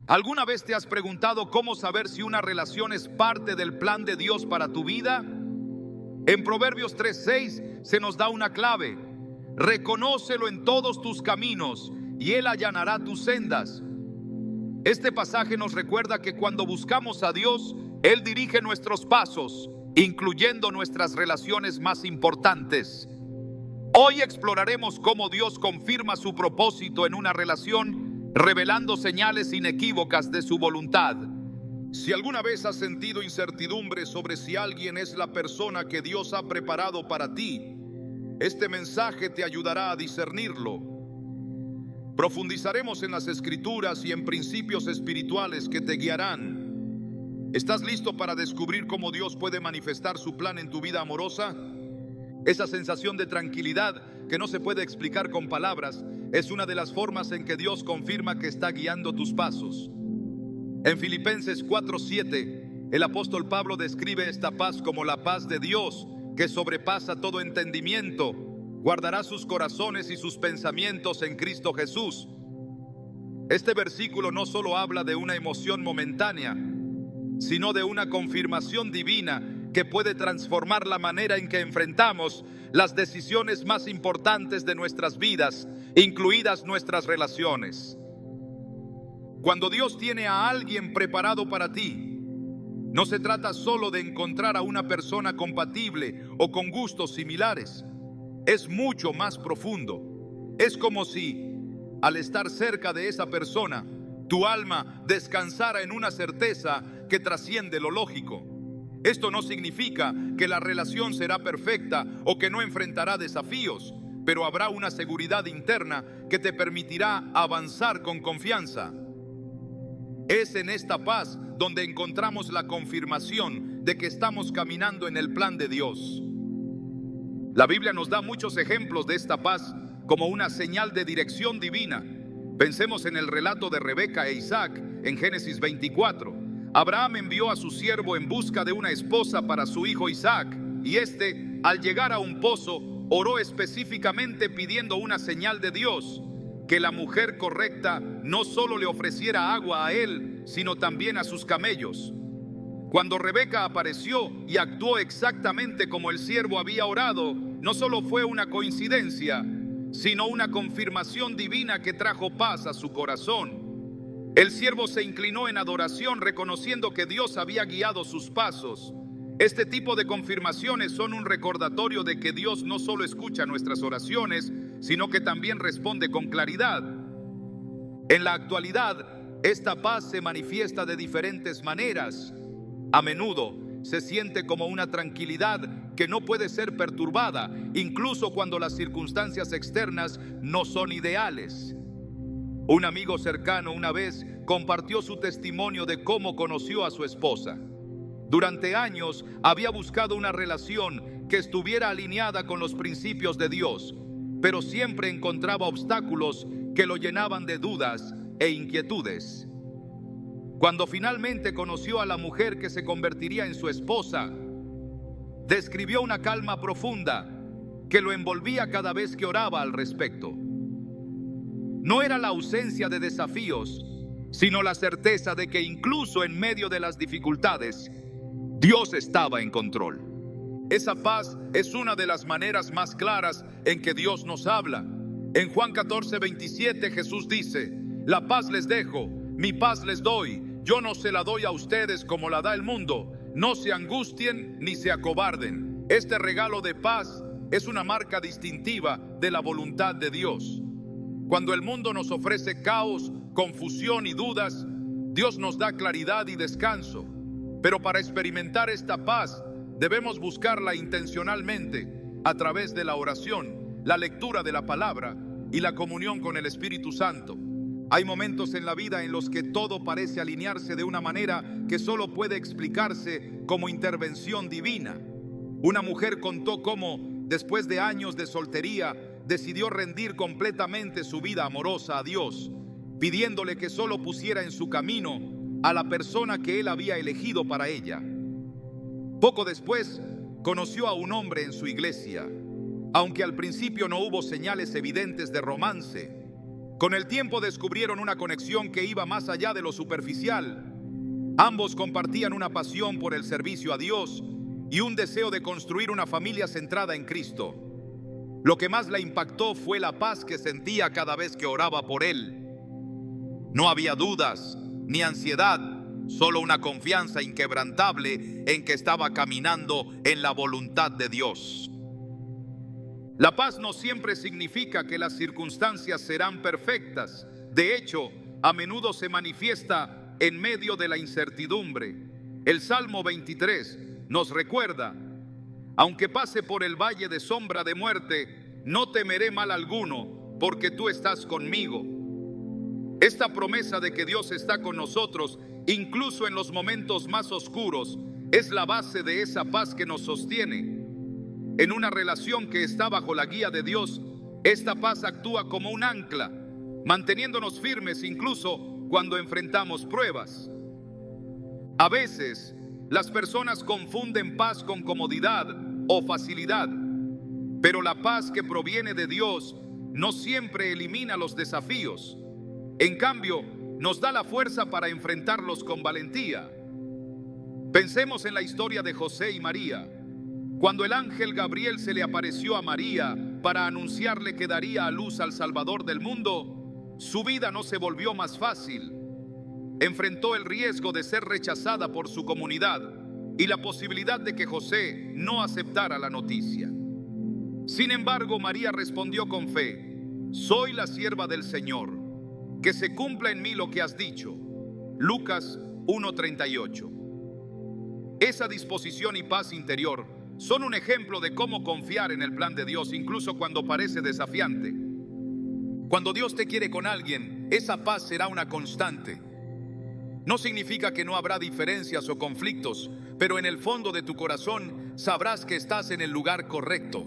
¿Alguna vez te has preguntado cómo saber si una relación es parte del plan de Dios para tu vida? En Proverbios 3:6 se nos da una clave. Reconócelo en todos tus caminos y Él allanará tus sendas. Este pasaje nos recuerda que cuando buscamos a Dios, Él dirige nuestros pasos, incluyendo nuestras relaciones más importantes. Hoy exploraremos cómo Dios confirma su propósito en una relación, revelando señales inequívocas de su voluntad. Si alguna vez has sentido incertidumbre sobre si alguien es la persona que Dios ha preparado para ti, este mensaje te ayudará a discernirlo. Profundizaremos en las Escrituras y en principios espirituales que te guiarán. ¿Estás listo para descubrir cómo Dios puede manifestar su plan en tu vida amorosa? Esa sensación de tranquilidad que no se puede explicar con palabras es una de las formas en que Dios confirma que está guiando tus pasos. En Filipenses 4:7, el apóstol Pablo describe esta paz como la paz de Dios, que sobrepasa todo entendimiento, guardará sus corazones y sus pensamientos en Cristo Jesús. Este versículo no solo habla de una emoción momentánea, sino de una confirmación divina que puede transformar la manera en que enfrentamos las decisiones más importantes de nuestras vidas, incluidas nuestras relaciones. Cuando Dios tiene a alguien preparado para ti, no se trata solo de encontrar a una persona compatible o con gustos similares. Es mucho más profundo. Es como si, al estar cerca de esa persona, tu alma descansara en una certeza que trasciende lo lógico. Esto no significa que la relación será perfecta o que no enfrentará desafíos, pero habrá una seguridad interna que te permitirá avanzar con confianza. Es en esta paz donde encontramos la confirmación de que estamos caminando en el plan de Dios. La Biblia nos da muchos ejemplos de esta paz como una señal de dirección divina. Pensemos en el relato de Rebeca e Isaac en Génesis 24. Abraham envió a su siervo en busca de una esposa para su hijo Isaac, y este, al llegar a un pozo, oró específicamente pidiendo una señal de Dios, que la mujer correcta no solo le ofreciera agua a él, sino también a sus camellos. Cuando Rebeca apareció y actuó exactamente como el siervo había orado, no solo fue una coincidencia, sino una confirmación divina que trajo paz a su corazón. El siervo se inclinó en adoración, reconociendo que Dios había guiado sus pasos. Este tipo de confirmaciones son un recordatorio de que Dios no solo escucha nuestras oraciones, sino que también responde con claridad. En la actualidad, esta paz se manifiesta de diferentes maneras. A menudo se siente como una tranquilidad que no puede ser perturbada, incluso cuando las circunstancias externas no son ideales. Un amigo cercano una vez compartió su testimonio de cómo conoció a su esposa. Durante años había buscado una relación que estuviera alineada con los principios de Dios, pero siempre encontraba obstáculos que lo llenaban de dudas e inquietudes. Cuando finalmente conoció a la mujer que se convertiría en su esposa, describió una calma profunda que lo envolvía cada vez que oraba al respecto. No era la ausencia de desafíos, sino la certeza de que incluso en medio de las dificultades, Dios estaba en control. Esa paz es una de las maneras más claras en que Dios nos habla. En Juan 14:27 Jesús dice: la paz les dejo, mi paz les doy. Yo no se la doy a ustedes como la da el mundo. No se angustien ni se acobarden. Este regalo de paz es una marca distintiva de la voluntad de Dios. Cuando el mundo nos ofrece caos, confusión y dudas, Dios nos da claridad y descanso. Pero para experimentar esta paz, debemos buscarla intencionalmente a través de la oración, la lectura de la palabra y la comunión con el Espíritu Santo. Hay momentos en la vida en los que todo parece alinearse de una manera que solo puede explicarse como intervención divina. Una mujer contó cómo, después de años de soltería, decidió rendir completamente su vida amorosa a Dios, pidiéndole que solo pusiera en su camino a la persona que Él había elegido para ella. Poco después, conoció a un hombre en su iglesia. Aunque al principio no hubo señales evidentes de romance, Con el tiempo descubrieron una conexión que iba más allá de lo superficial. Ambos compartían una pasión por el servicio a Dios y un deseo de construir una familia centrada en Cristo. Lo que más la impactó fue la paz que sentía cada vez que oraba por él. No había dudas ni ansiedad, solo una confianza inquebrantable en que estaba caminando en la voluntad de Dios. La paz no siempre significa que las circunstancias serán perfectas. De hecho, a menudo se manifiesta en medio de la incertidumbre. El Salmo 23 nos recuerda: aunque pase por el valle de sombra de muerte, no temeré mal alguno, porque tú estás conmigo. Esta promesa de que Dios está con nosotros, incluso en los momentos más oscuros, es la base de esa paz que nos sostiene. En una relación que está bajo la guía de Dios, esta paz actúa como un ancla, manteniéndonos firmes incluso cuando enfrentamos pruebas. A veces, las personas confunden paz con comodidad o facilidad, pero la paz que proviene de Dios no siempre elimina los desafíos. En cambio, nos da la fuerza para enfrentarlos con valentía. Pensemos en la historia de José y María. Cuando el ángel Gabriel se le apareció a María para anunciarle que daría a luz al Salvador del mundo, su vida no se volvió más fácil. Enfrentó el riesgo de ser rechazada por su comunidad y la posibilidad de que José no aceptara la noticia. Sin embargo, María respondió con fe: soy la sierva del Señor, que se cumpla en mí lo que has dicho. Lucas 1:38. Esa disposición y paz interior son un ejemplo de cómo confiar en el plan de Dios, incluso cuando parece desafiante. Cuando Dios te quiere con alguien, esa paz será una constante. No significa que no habrá diferencias o conflictos, pero en el fondo de tu corazón sabrás que estás en el lugar correcto.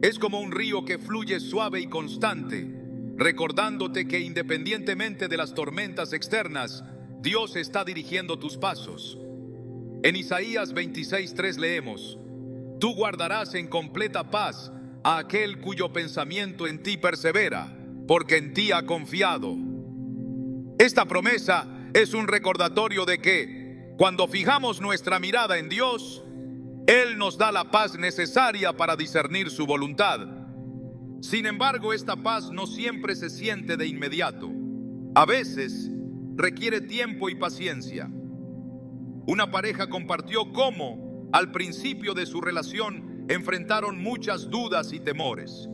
Es como un río que fluye suave y constante, recordándote que independientemente de las tormentas externas, Dios está dirigiendo tus pasos. En Isaías 26:3 leemos: tú guardarás en completa paz a aquel cuyo pensamiento en ti persevera, porque en ti ha confiado. Esta promesa es un recordatorio de que, cuando fijamos nuestra mirada en Dios, Él nos da la paz necesaria para discernir su voluntad. Sin embargo, esta paz no siempre se siente de inmediato. A veces requiere tiempo y paciencia. Una pareja compartió cómo, al principio de su relación, enfrentaron muchas dudas y temores.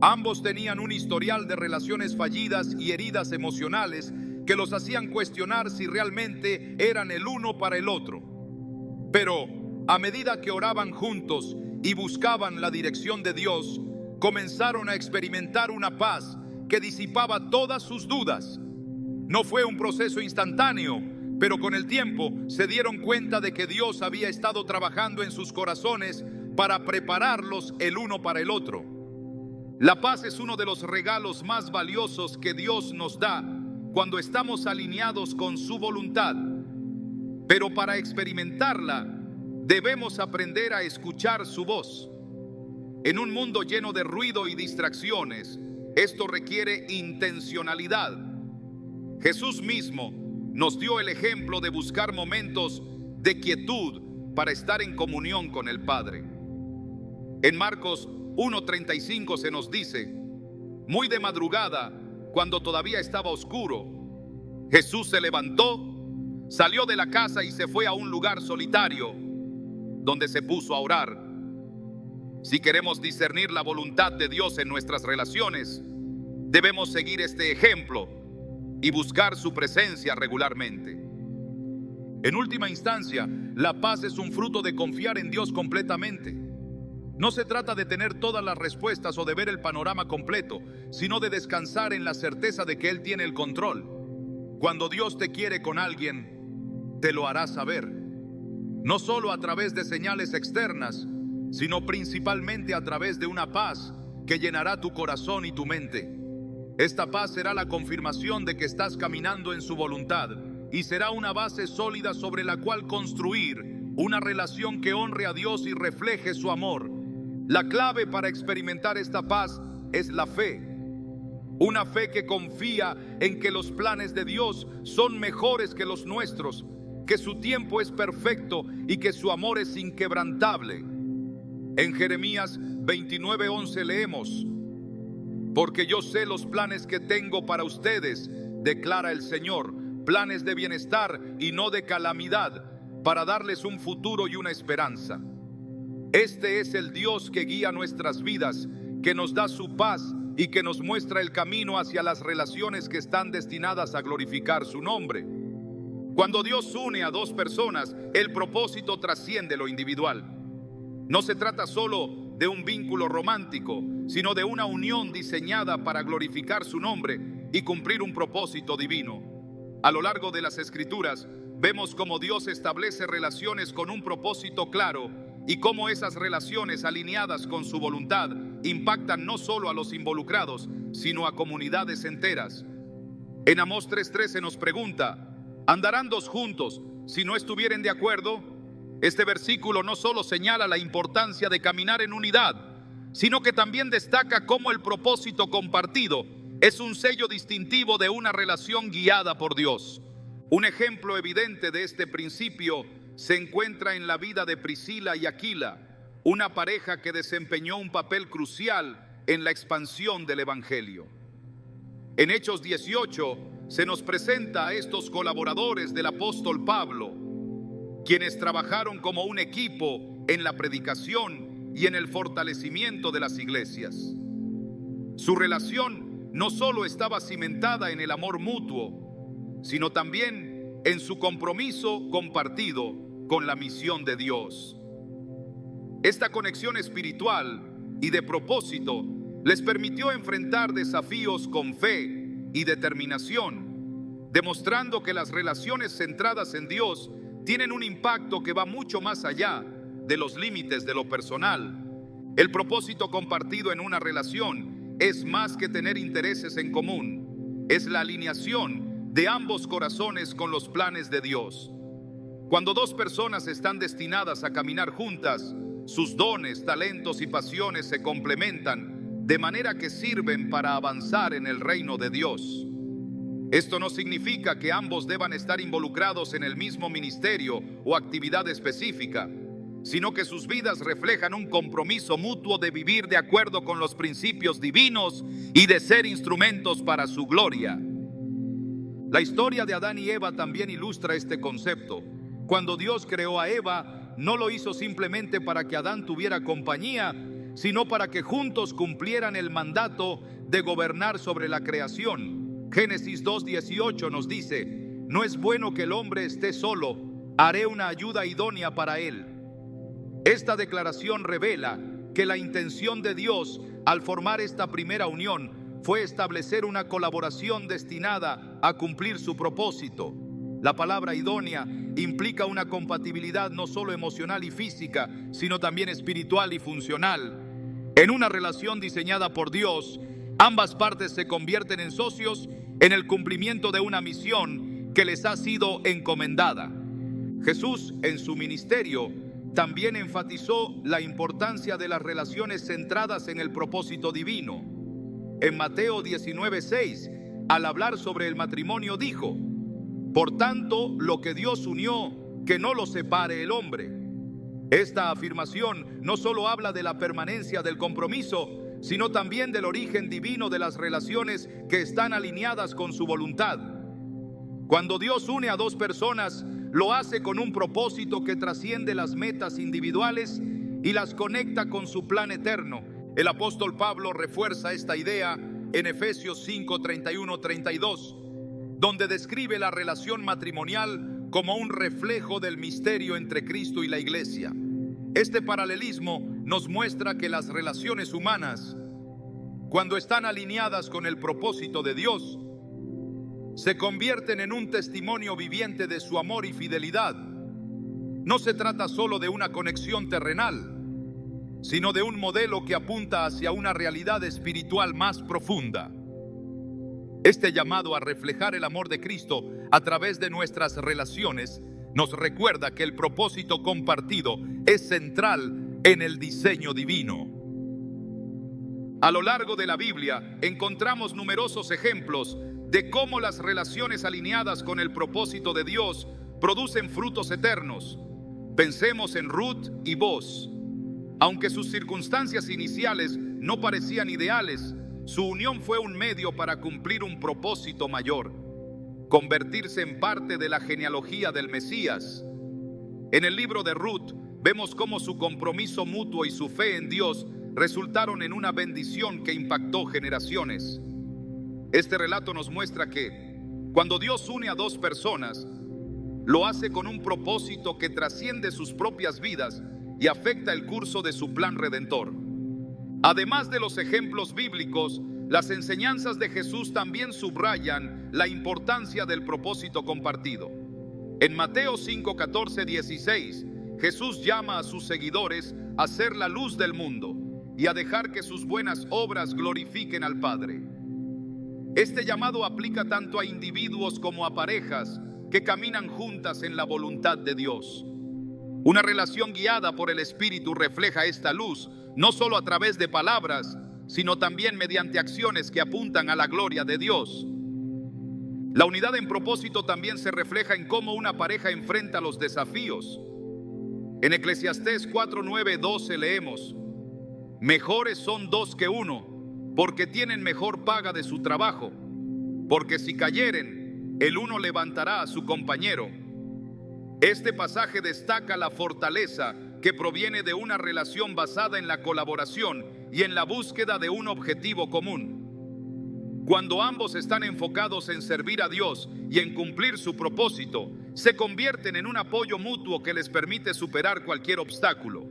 Ambos tenían un historial de relaciones fallidas y heridas emocionales que los hacían cuestionar si realmente eran el uno para el otro. Pero a medida que oraban juntos y buscaban la dirección de Dios, comenzaron a experimentar una paz que disipaba todas sus dudas. No fue un proceso instantáneo, pero con el tiempo se dieron cuenta de que Dios había estado trabajando en sus corazones para prepararlos el uno para el otro. La paz es uno de los regalos más valiosos que Dios nos da cuando estamos alineados con su voluntad. Pero para experimentarla, debemos aprender a escuchar su voz. En un mundo lleno de ruido y distracciones, esto requiere intencionalidad. Jesús mismo nos dio el ejemplo de buscar momentos de quietud para estar en comunión con el Padre. En Marcos 1:35 se nos dice: muy de madrugada, cuando todavía estaba oscuro, Jesús se levantó, salió de la casa y se fue a un lugar solitario, donde se puso a orar. Si queremos discernir la voluntad de Dios en nuestras relaciones, debemos seguir este ejemplo y buscar su presencia regularmente. En última instancia, la paz es un fruto de confiar en Dios completamente. No se trata de tener todas las respuestas o de ver el panorama completo, sino de descansar en la certeza de que Él tiene el control. Cuando Dios te quiere con alguien, te lo hará saber, no solo a través de señales externas, sino principalmente a través de una paz que llenará tu corazón y tu mente. Esta paz será la confirmación de que estás caminando en su voluntad y será una base sólida sobre la cual construir una relación que honre a Dios y refleje su amor. La clave para experimentar esta paz es la fe. Una fe que confía en que los planes de Dios son mejores que los nuestros, que su tiempo es perfecto y que su amor es inquebrantable. En Jeremías 29:11 leemos: porque yo sé los planes que tengo para ustedes, declara el Señor, planes de bienestar y no de calamidad, para darles un futuro y una esperanza. Este es el Dios que guía nuestras vidas, que nos da su paz y que nos muestra el camino hacia las relaciones que están destinadas a glorificar su nombre. Cuando Dios une a dos personas, el propósito trasciende lo individual. No se trata solo de un vínculo romántico, sino de una unión diseñada para glorificar su nombre y cumplir un propósito divino. A lo largo de las Escrituras, vemos cómo Dios establece relaciones con un propósito claro y cómo esas relaciones alineadas con su voluntad impactan no solo a los involucrados, sino a comunidades enteras. En Amós 3:13 nos pregunta: ¿andarán dos juntos si no estuvieren de acuerdo? Este versículo no solo señala la importancia de caminar en unidad, sino que también destaca cómo el propósito compartido es un sello distintivo de una relación guiada por Dios. Un ejemplo evidente de este principio se encuentra en la vida de Priscila y Aquila, una pareja que desempeñó un papel crucial en la expansión del Evangelio. En Hechos 18 se nos presenta a estos colaboradores del apóstol Pablo, quienes trabajaron como un equipo en la predicación y en el fortalecimiento de las iglesias. Su relación no solo estaba cimentada en el amor mutuo, sino también en su compromiso compartido con la misión de Dios. Esta conexión espiritual y de propósito les permitió enfrentar desafíos con fe y determinación, demostrando que las relaciones centradas en Dios tienen un impacto que va mucho más allá de los límites de lo personal. El propósito compartido en una relación es más que tener intereses en común, es la alineación de ambos corazones con los planes de Dios. Cuando dos personas están destinadas a caminar juntas, sus dones, talentos y pasiones se complementan de manera que sirven para avanzar en el reino de Dios. Esto no significa que ambos deban estar involucrados en el mismo ministerio o actividad específica, sino que sus vidas reflejan un compromiso mutuo de vivir de acuerdo con los principios divinos y de ser instrumentos para su gloria. La historia de Adán y Eva también ilustra este concepto. Cuando Dios creó a Eva, no lo hizo simplemente para que Adán tuviera compañía, sino para que juntos cumplieran el mandato de gobernar sobre la creación. Génesis 2:18 nos dice: no es bueno que el hombre esté solo, haré una ayuda idónea para él. Esta declaración revela que la intención de Dios al formar esta primera unión fue establecer una colaboración destinada a cumplir su propósito. La palabra idónea implica una compatibilidad no solo emocional y física, sino también espiritual y funcional. En una relación diseñada por Dios, ambas partes se convierten en socios en el cumplimiento de una misión que les ha sido encomendada. Jesús, en su ministerio, también enfatizó la importancia de las relaciones centradas en el propósito divino. En Mateo 19:6, al hablar sobre el matrimonio, dijo: por tanto, lo que Dios unió, que no lo separe el hombre. Esta afirmación no solo habla de la permanencia del compromiso, sino también del origen divino de las relaciones que están alineadas con su voluntad. Cuando Dios une a dos personas, lo hace con un propósito que trasciende las metas individuales y las conecta con su plan eterno. El apóstol Pablo refuerza esta idea en Efesios 5:31-32, donde describe la relación matrimonial como un reflejo del misterio entre Cristo y la iglesia. Este paralelismo nos muestra que las relaciones humanas, cuando están alineadas con el propósito de Dios, se convierten en un testimonio viviente de su amor y fidelidad. No se trata solo de una conexión terrenal, sino de un modelo que apunta hacia una realidad espiritual más profunda. Este llamado a reflejar el amor de Cristo a través de nuestras relaciones nos recuerda que el propósito compartido es central en el diseño divino. A lo largo de la Biblia encontramos numerosos ejemplos de cómo las relaciones alineadas con el propósito de Dios producen frutos eternos. Pensemos en Ruth y Boaz. Aunque sus circunstancias iniciales no parecían ideales, su unión fue un medio para cumplir un propósito mayor: convertirse en parte de la genealogía del Mesías. En el libro de Ruth vemos cómo su compromiso mutuo y su fe en Dios resultaron en una bendición que impactó generaciones. Este relato nos muestra que cuando Dios une a dos personas, lo hace con un propósito que trasciende sus propias vidas y afecta el curso de su plan redentor. Además de los ejemplos bíblicos, las enseñanzas de Jesús también subrayan la importancia del propósito compartido. En Mateo 5, 14, 16, Jesús llama a sus seguidores a ser la luz del mundo y a dejar que sus buenas obras glorifiquen al Padre. Este llamado aplica tanto a individuos como a parejas que caminan juntas en la voluntad de Dios. Una relación guiada por el Espíritu refleja esta luz, no solo a través de palabras, sino también mediante acciones que apuntan a la gloria de Dios. La unidad en propósito también se refleja en cómo una pareja enfrenta los desafíos. En Eclesiastés 4, 9, 12 leemos: mejores son dos que uno, porque tienen mejor paga de su trabajo, porque si cayeren, el uno levantará a su compañero. Este pasaje destaca la fortaleza que proviene de una relación basada en la colaboración y en la búsqueda de un objetivo común. Cuando ambos están enfocados en servir a Dios y en cumplir su propósito, se convierten en un apoyo mutuo que les permite superar cualquier obstáculo.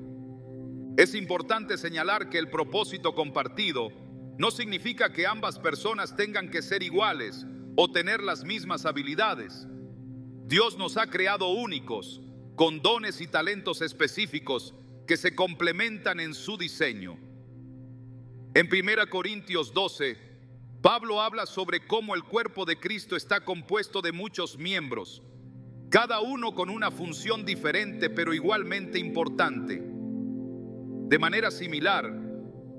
Es importante señalar que el propósito compartido no significa que ambas personas tengan que ser iguales o tener las mismas habilidades. Dios nos ha creado únicos, con dones y talentos específicos que se complementan en su diseño. En 1 Corintios 12, Pablo habla sobre cómo el cuerpo de Cristo está compuesto de muchos miembros, cada uno con una función diferente pero igualmente importante. De manera similar,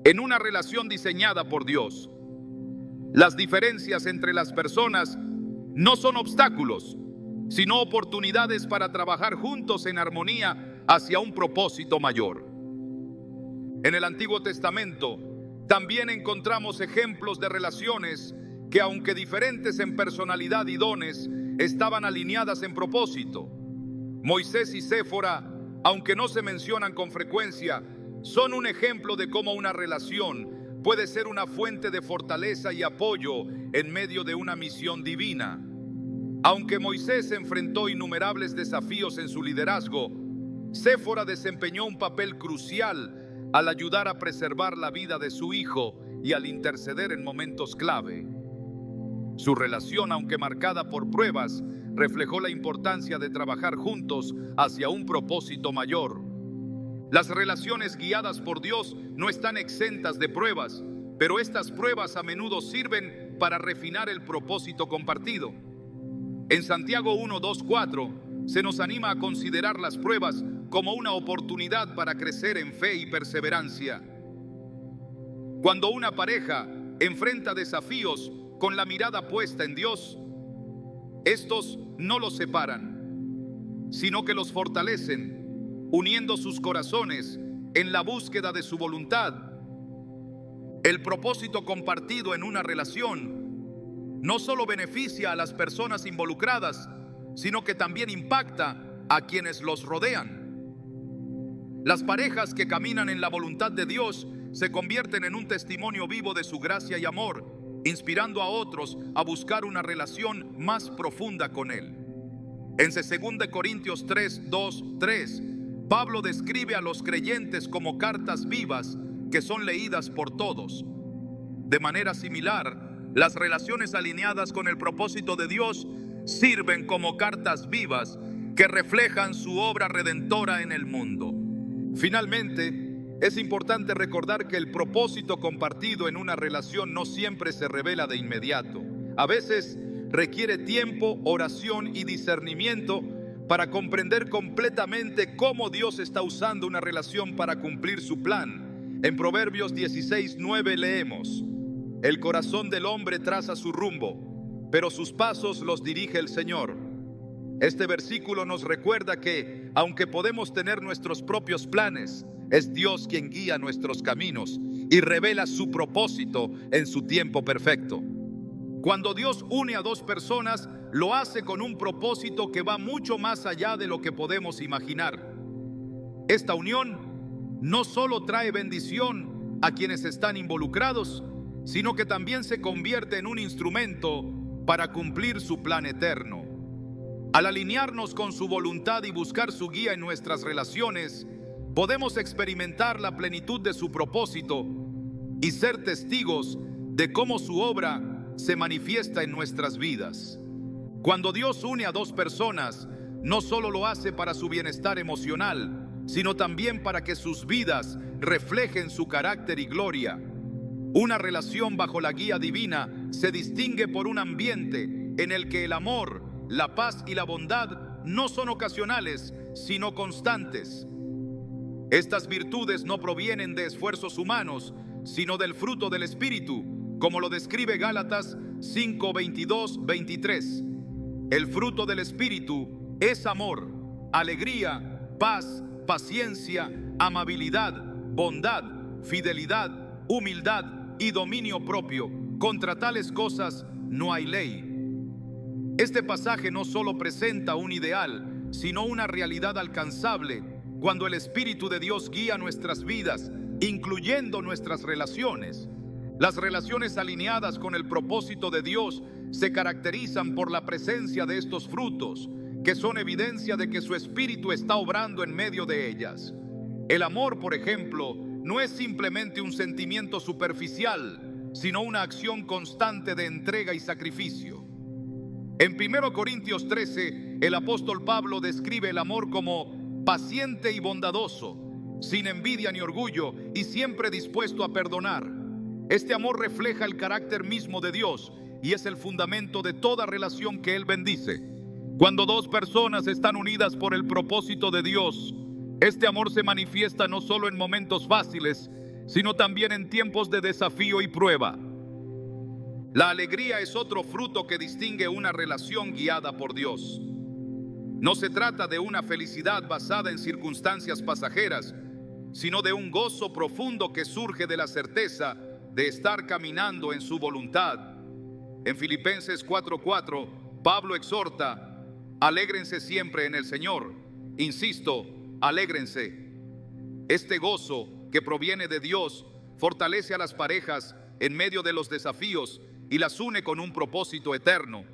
en una relación diseñada por Dios, las diferencias entre las personas no son obstáculos, sino oportunidades para trabajar juntos en armonía hacia un propósito mayor. En el Antiguo Testamento también encontramos ejemplos de relaciones que, aunque diferentes en personalidad y dones, estaban alineadas en propósito. Moisés y Séfora, aunque no se mencionan con frecuencia, son un ejemplo de cómo una relación puede ser una fuente de fortaleza y apoyo en medio de una misión divina. Aunque Moisés enfrentó innumerables desafíos en su liderazgo, Séfora desempeñó un papel crucial al ayudar a preservar la vida de su hijo y al interceder en momentos clave. Su relación, aunque marcada por pruebas, reflejó la importancia de trabajar juntos hacia un propósito mayor. Las relaciones guiadas por Dios no están exentas de pruebas, pero estas pruebas a menudo sirven para refinar el propósito compartido. En Santiago 1, 2, 4 se nos anima a considerar las pruebas como una oportunidad para crecer en fe y perseverancia. Cuando una pareja enfrenta desafíos con la mirada puesta en Dios, estos no los separan, sino que los fortalecen, uniendo sus corazones en la búsqueda de su voluntad. El propósito compartido en una relación no solo beneficia a las personas involucradas, sino que también impacta a quienes los rodean. Las parejas que caminan en la voluntad de Dios se convierten en un testimonio vivo de su gracia y amor, inspirando a otros a buscar una relación más profunda con Él. En 2 Corintios 3, 2, 3, Pablo describe a los creyentes como cartas vivas que son leídas por todos. De manera similar, las relaciones alineadas con el propósito de Dios sirven como cartas vivas que reflejan su obra redentora en el mundo. Finalmente, es importante recordar que el propósito compartido en una relación no siempre se revela de inmediato. A veces requiere tiempo, oración y discernimiento para comprender completamente cómo Dios está usando una relación para cumplir su plan. En Proverbios 16:9 leemos: el corazón del hombre traza su rumbo, pero sus pasos los dirige el Señor. Este versículo nos recuerda que, aunque podemos tener nuestros propios planes, es Dios quien guía nuestros caminos y revela su propósito en su tiempo perfecto. Cuando Dios une a dos personas, lo hace con un propósito que va mucho más allá de lo que podemos imaginar. Esta unión no solo trae bendición a quienes están involucrados, sino que también se convierte en un instrumento para cumplir su plan eterno. Al alinearnos con su voluntad y buscar su guía en nuestras relaciones, podemos experimentar la plenitud de su propósito y ser testigos de cómo su obra se manifiesta en nuestras vidas. Cuando Dios une a dos personas, no solo lo hace para su bienestar emocional, sino también para que sus vidas reflejen su carácter y gloria. Una relación bajo la guía divina se distingue por un ambiente en el que el amor, la paz y la bondad no son ocasionales, sino constantes. Estas virtudes no provienen de esfuerzos humanos, sino del fruto del Espíritu, como lo describe Gálatas 5, 22, 23. El fruto del Espíritu es amor, alegría, paz, paciencia, amabilidad, bondad, fidelidad, humildad y dominio propio. Contra tales cosas no hay ley. Este pasaje no solo presenta un ideal, sino una realidad alcanzable cuando el Espíritu de Dios guía nuestras vidas, incluyendo nuestras relaciones. Las relaciones alineadas con el propósito de Dios se caracterizan por la presencia de estos frutos, que son evidencia de que su Espíritu está obrando en medio de ellas. El amor, por ejemplo, no es simplemente un sentimiento superficial, sino una acción constante de entrega y sacrificio. En 1 Corintios 13, el apóstol Pablo describe el amor como paciente y bondadoso, sin envidia ni orgullo y siempre dispuesto a perdonar. Este amor refleja el carácter mismo de Dios y es el fundamento de toda relación que Él bendice. Cuando dos personas están unidas por el propósito de Dios, este amor se manifiesta no solo en momentos fáciles, sino también en tiempos de desafío y prueba. La alegría es otro fruto que distingue una relación guiada por Dios. No se trata de una felicidad basada en circunstancias pasajeras, sino de un gozo profundo que surge de la certeza de estar caminando en su voluntad. En Filipenses 4:4, Pablo exhorta: alégrense siempre en el Señor. Insisto, alégrense. Este gozo que proviene de Dios fortalece a las parejas en medio de los desafíos y las une con un propósito eterno.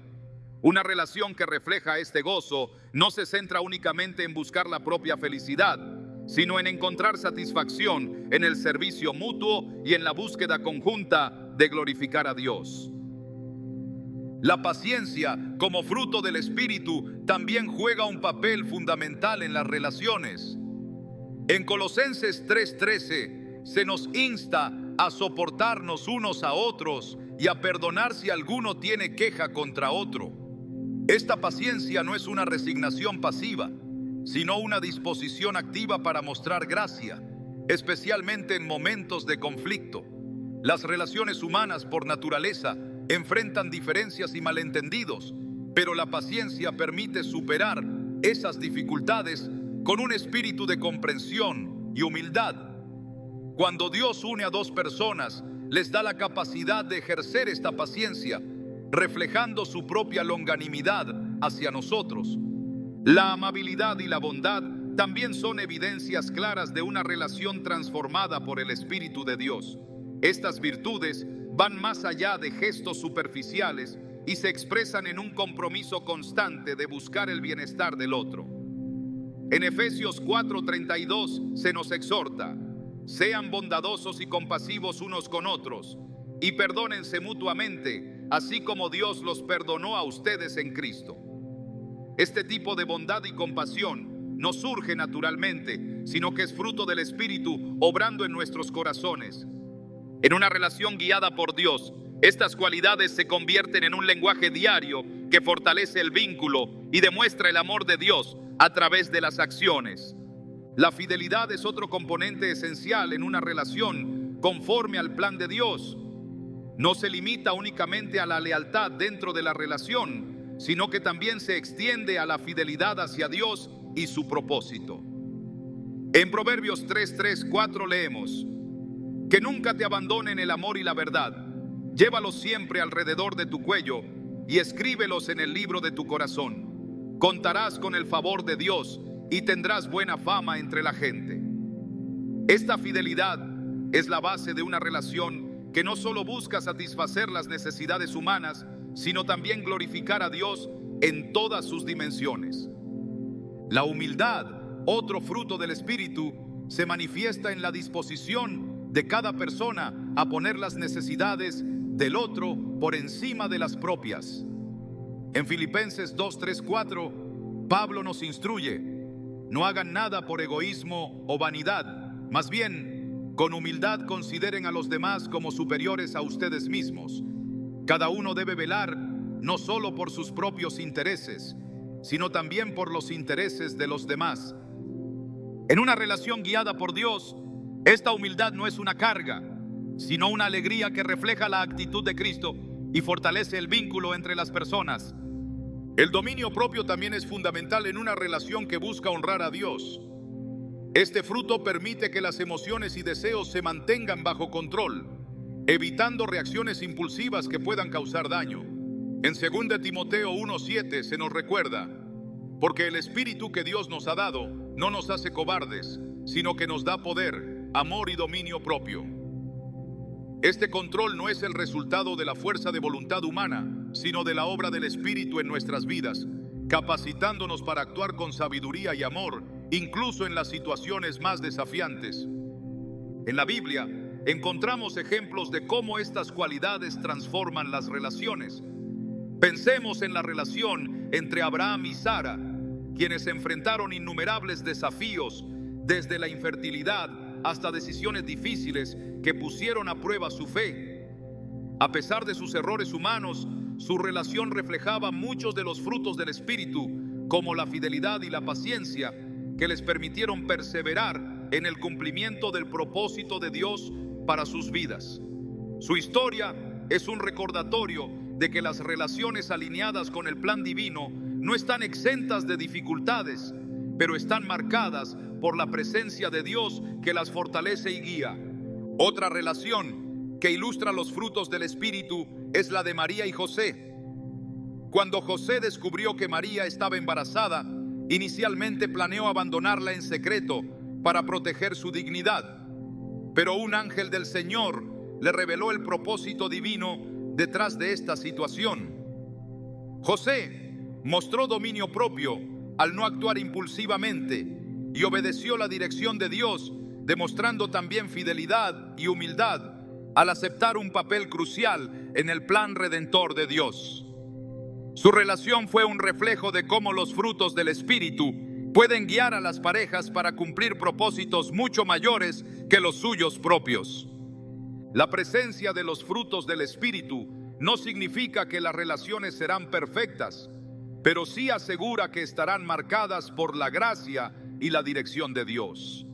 Una relación que refleja este gozo no se centra únicamente en buscar la propia felicidad, sino en encontrar satisfacción en el servicio mutuo y en la búsqueda conjunta de glorificar a Dios. La paciencia, como fruto del Espíritu, también juega un papel fundamental en las relaciones. En Colosenses 3:13 se nos insta a soportarnos unos a otros y a perdonar si alguno tiene queja contra otro. Esta paciencia no es una resignación pasiva, sino una disposición activa para mostrar gracia, especialmente en momentos de conflicto. Las relaciones humanas, por naturaleza, enfrentan diferencias y malentendidos, pero la paciencia permite superar esas dificultades con un espíritu de comprensión y humildad. Cuando Dios une a dos personas, les da la capacidad de ejercer esta paciencia, reflejando su propia longanimidad hacia nosotros. La amabilidad y la bondad también son evidencias claras de una relación transformada por el Espíritu de Dios. Estas virtudes van más allá de gestos superficiales y se expresan en un compromiso constante de buscar el bienestar del otro. En Efesios 4:32 se nos exhorta: sean bondadosos y compasivos unos con otros y perdónense mutuamente, así como Dios los perdonó a ustedes en Cristo. Este tipo de bondad y compasión no surge naturalmente, sino que es fruto del Espíritu obrando en nuestros corazones. En una relación guiada por Dios, estas cualidades se convierten en un lenguaje diario que fortalece el vínculo y demuestra el amor de Dios a través de las acciones. La fidelidad es otro componente esencial en una relación conforme al plan de Dios. No se limita únicamente a la lealtad dentro de la relación, sino que también se extiende a la fidelidad hacia Dios y su propósito. En Proverbios 3:4 leemos: que nunca te abandonen el amor y la verdad. Llévalos siempre alrededor de tu cuello y escríbelos en el libro de tu corazón. Contarás con el favor de Dios y tendrás buena fama entre la gente. Esta fidelidad es la base de una relación que no solo busca satisfacer las necesidades humanas, sino también glorificar a Dios en todas sus dimensiones. La humildad, otro fruto del Espíritu, se manifiesta en la disposición de cada persona a poner las necesidades del otro por encima de las propias. En Filipenses 2:3-4, Pablo nos instruye: no hagan nada por egoísmo o vanidad, más bien, con humildad consideren a los demás como superiores a ustedes mismos. Cada uno debe velar no solo por sus propios intereses, sino también por los intereses de los demás. En una relación guiada por Dios, esta humildad no es una carga, sino una alegría que refleja la actitud de Cristo y fortalece el vínculo entre las personas. El dominio propio también es fundamental en una relación que busca honrar a Dios. Este fruto permite que las emociones y deseos se mantengan bajo control, evitando reacciones impulsivas que puedan causar daño. En 2 Timoteo 1:7 se nos recuerda: porque el espíritu que Dios nos ha dado no nos hace cobardes, sino que nos da poder, amor y dominio propio. Este control no es el resultado de la fuerza de voluntad humana, sino de la obra del Espíritu en nuestras vidas, capacitándonos para actuar con sabiduría y amor, incluso en las situaciones más desafiantes. En la Biblia encontramos ejemplos de cómo estas cualidades transforman las relaciones. Pensemos en la relación entre Abraham y Sara, quienes enfrentaron innumerables desafíos, desde la infertilidad hasta decisiones difíciles que pusieron a prueba su fe. A pesar de sus errores humanos, su relación reflejaba muchos de los frutos del Espíritu, como la fidelidad y la paciencia, que les permitieron perseverar en el cumplimiento del propósito de Dios para sus vidas. Su historia es un recordatorio de que las relaciones alineadas con el plan divino no están exentas de dificultades, pero están marcadas por la presencia de Dios que las fortalece y guía. Otra relación que ilustra los frutos del Espíritu es la de María y José. Cuando José descubrió que María estaba embarazada, inicialmente planeó abandonarla en secreto para proteger su dignidad. Pero un ángel del Señor le reveló el propósito divino detrás de esta situación. José mostró dominio propio al no actuar impulsivamente y obedeció la dirección de Dios, demostrando también fidelidad y humildad al aceptar un papel crucial en el plan redentor de Dios. Su relación fue un reflejo de cómo los frutos del Espíritu pueden guiar a las parejas para cumplir propósitos mucho mayores que los suyos propios. La presencia de los frutos del Espíritu no significa que las relaciones serán perfectas, pero sí asegura que estarán marcadas por la gracia y la dirección de Dios.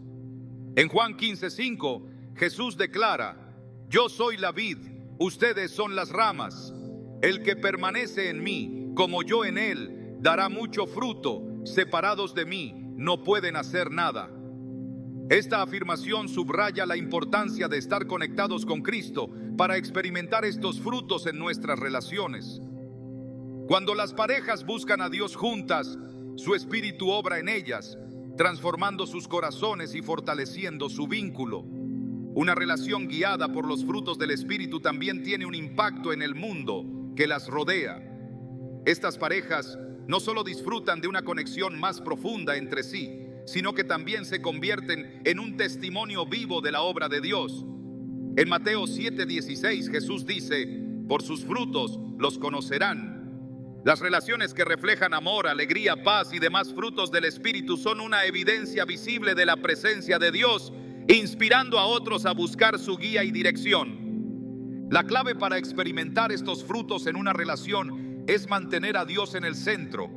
En Juan 15:5, Jesús declara: yo soy la vid, ustedes son las ramas. El que permanece en mí, como yo en él, dará mucho fruto. Separados de mí, no pueden hacer nada. Esta afirmación subraya la importancia de estar conectados con Cristo para experimentar estos frutos en nuestras relaciones. Cuando las parejas buscan a Dios juntas, su Espíritu obra en ellas, transformando sus corazones y fortaleciendo su vínculo. Una relación guiada por los frutos del Espíritu también tiene un impacto en el mundo que las rodea. Estas parejas no solo disfrutan de una conexión más profunda entre sí, sino que también se convierten en un testimonio vivo de la obra de Dios. En Mateo 7:16 Jesús dice: por sus frutos los conocerán. Las relaciones que reflejan amor, alegría, paz y demás frutos del Espíritu son una evidencia visible de la presencia de Dios, inspirando a otros a buscar su guía y dirección. La clave para experimentar estos frutos en una relación es mantener a Dios en el centro.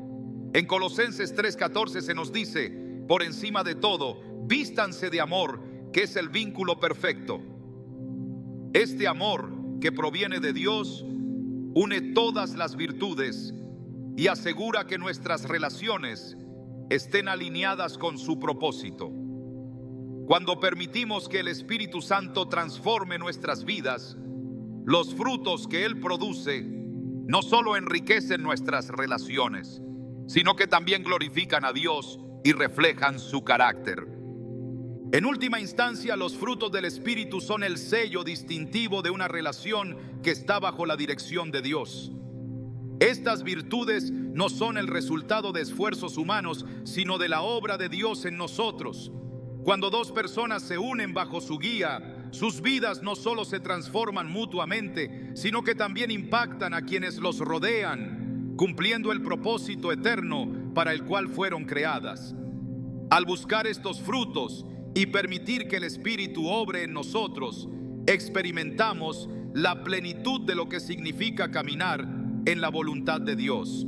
En Colosenses 3:14 se nos dice: por encima de todo, vístanse de amor, que es el vínculo perfecto. Este amor que proviene de Dios une todas las virtudes y asegura que nuestras relaciones estén alineadas con su propósito. Cuando permitimos que el Espíritu Santo transforme nuestras vidas, los frutos que Él produce no solo enriquecen nuestras relaciones, sino que también glorifican a Dios y reflejan su carácter. En última instancia, los frutos del Espíritu son el sello distintivo de una relación que está bajo la dirección de Dios. Estas virtudes no son el resultado de esfuerzos humanos, sino de la obra de Dios en nosotros. Cuando dos personas se unen bajo su guía, sus vidas no solo se transforman mutuamente, sino que también impactan a quienes los rodean, cumpliendo el propósito eterno para el cual fueron creadas. Al buscar estos frutos y permitir que el Espíritu obre en nosotros, experimentamos la plenitud de lo que significa caminar en la voluntad de Dios.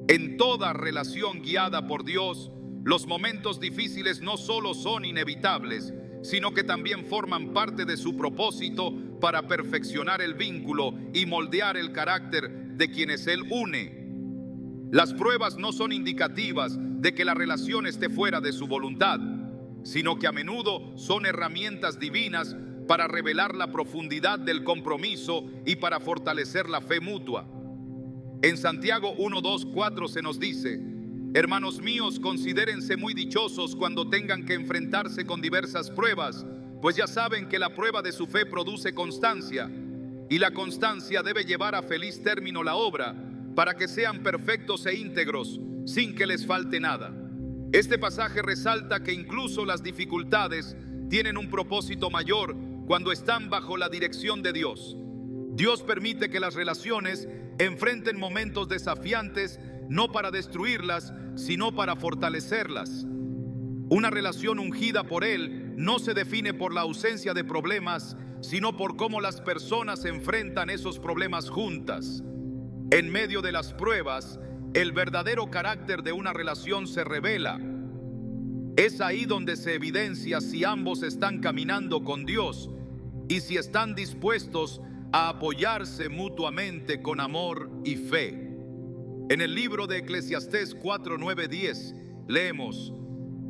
En toda relación guiada por Dios, los momentos difíciles no solo son inevitables, sino que también forman parte de su propósito para perfeccionar el vínculo y moldear el carácter de quienes Él une. Las pruebas no son indicativas de que la relación esté fuera de su voluntad, sino que a menudo son herramientas divinas para revelar la profundidad del compromiso y para fortalecer la fe mutua. En Santiago 1, 2, 4 se nos dice: hermanos míos, considérense muy dichosos cuando tengan que enfrentarse con diversas pruebas, pues ya saben que la prueba de su fe produce constancia, y la constancia debe llevar a feliz término la obra, para que sean perfectos e íntegros, sin que les falte nada. Este pasaje resalta que incluso las dificultades tienen un propósito mayor cuando están bajo la dirección de Dios. Dios permite que las relaciones enfrenten momentos desafiantes, no para destruirlas, sino para fortalecerlas. Una relación ungida por Él no se define por la ausencia de problemas, sino por cómo las personas enfrentan esos problemas juntas. En medio de las pruebas, el verdadero carácter de una relación se revela. Es ahí donde se evidencia si ambos están caminando con Dios y si están dispuestos a apoyarse mutuamente con amor y fe. En el libro de Eclesiastés 4, 9, 10 leemos: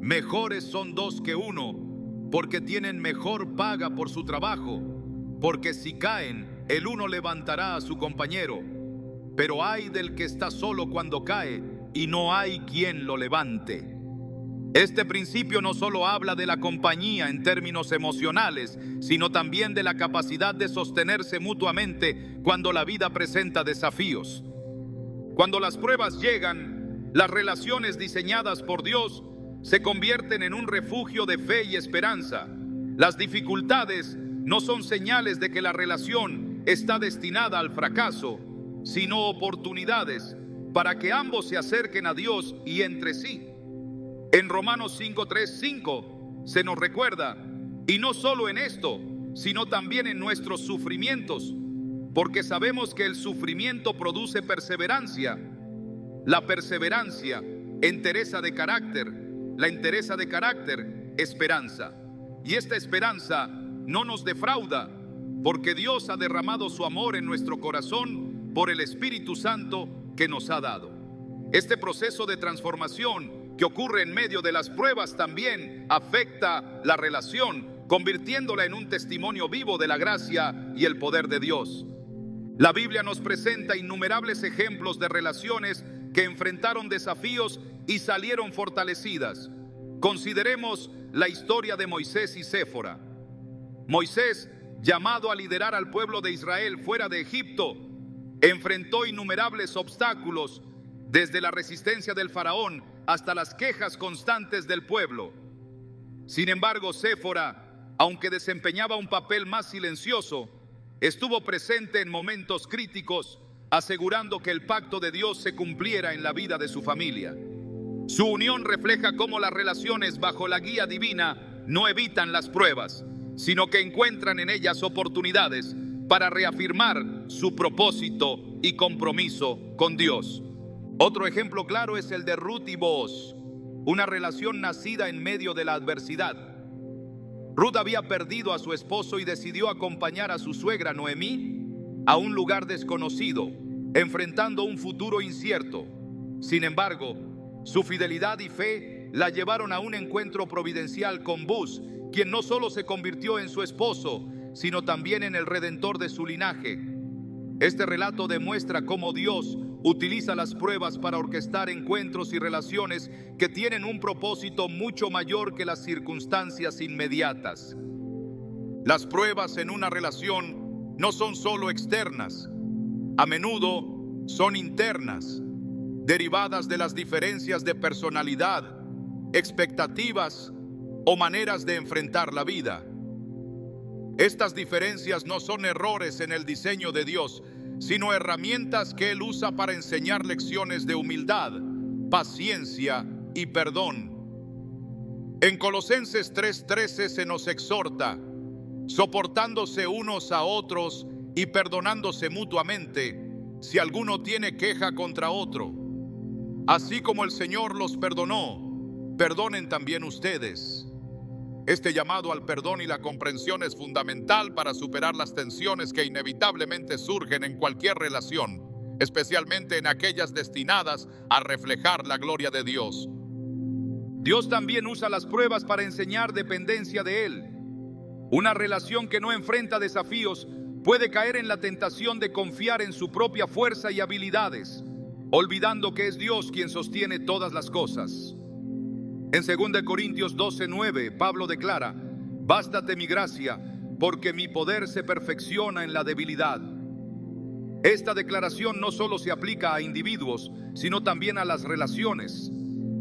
mejores son dos que uno, porque tienen mejor paga por su trabajo, porque si caen, el uno levantará a su compañero. Pero ay del que está solo cuando cae y no hay quien lo levante. Este principio no solo habla de la compañía en términos emocionales, sino también de la capacidad de sostenerse mutuamente cuando la vida presenta desafíos. Cuando las pruebas llegan, las relaciones diseñadas por Dios se convierten en un refugio de fe y esperanza. Las dificultades no son señales de que la relación está destinada al fracaso, sino oportunidades para que ambos se acerquen a Dios y entre sí. En Romanos 5, 3, 5 se nos recuerda: y no solo en esto, sino también en nuestros sufrimientos, porque sabemos que el sufrimiento produce perseverancia. La perseverancia, entereza de carácter. La entereza de carácter, esperanza. Y esta esperanza no nos defrauda, porque Dios ha derramado su amor en nuestro corazón por el Espíritu Santo que nos ha dado. Este proceso de transformación que ocurre en medio de las pruebas también afecta la relación, convirtiéndola en un testimonio vivo de la gracia y el poder de Dios. La Biblia nos presenta innumerables ejemplos de relaciones que enfrentaron desafíos y salieron fortalecidas. Consideremos la historia de Moisés y Séfora. Moisés, llamado a liderar al pueblo de Israel fuera de Egipto, enfrentó innumerables obstáculos, desde la resistencia del faraón hasta las quejas constantes del pueblo. Sin embargo, Séfora, aunque desempeñaba un papel más silencioso, estuvo presente en momentos críticos, asegurando que el pacto de Dios se cumpliera en la vida de su familia. Su unión refleja cómo las relaciones bajo la guía divina no evitan las pruebas, sino que encuentran en ellas oportunidades para reafirmar su propósito y compromiso con Dios. Otro ejemplo claro es el de Ruth y Booz. una relación nacida en medio de la adversidad. Ruth había perdido a su esposo y decidió acompañar a su suegra Noemí a un lugar desconocido, enfrentando un futuro incierto. Sin embargo, su fidelidad y fe la llevaron a un encuentro providencial con Buz, quien no solo se convirtió en su esposo, sino también en el redentor de su linaje. Este relato demuestra cómo Dios utiliza las pruebas para orquestar encuentros y relaciones que tienen un propósito mucho mayor que las circunstancias inmediatas. Las pruebas en una relación no son solo externas, a menudo son internas, derivadas de las diferencias de personalidad, expectativas o maneras de enfrentar la vida. Estas diferencias no son errores en el diseño de Dios, sino herramientas que Él usa para enseñar lecciones de humildad, paciencia y perdón. En Colosenses 3:13 se nos exhorta: soportándose unos a otros y perdonándose mutuamente, si alguno tiene queja contra otro. Así como el Señor los perdonó, perdonen también ustedes. Este llamado al perdón y la comprensión es fundamental para superar las tensiones que inevitablemente surgen en cualquier relación, especialmente en aquellas destinadas a reflejar la gloria de Dios. Dios también usa las pruebas para enseñar dependencia de Él. Una relación que no enfrenta desafíos puede caer en la tentación de confiar en su propia fuerza y habilidades, olvidando que es Dios quien sostiene todas las cosas. En 2 Corintios 12:9, Pablo declara: bástate mi gracia, porque mi poder se perfecciona en la debilidad. Esta declaración no solo se aplica a individuos, sino también a las relaciones.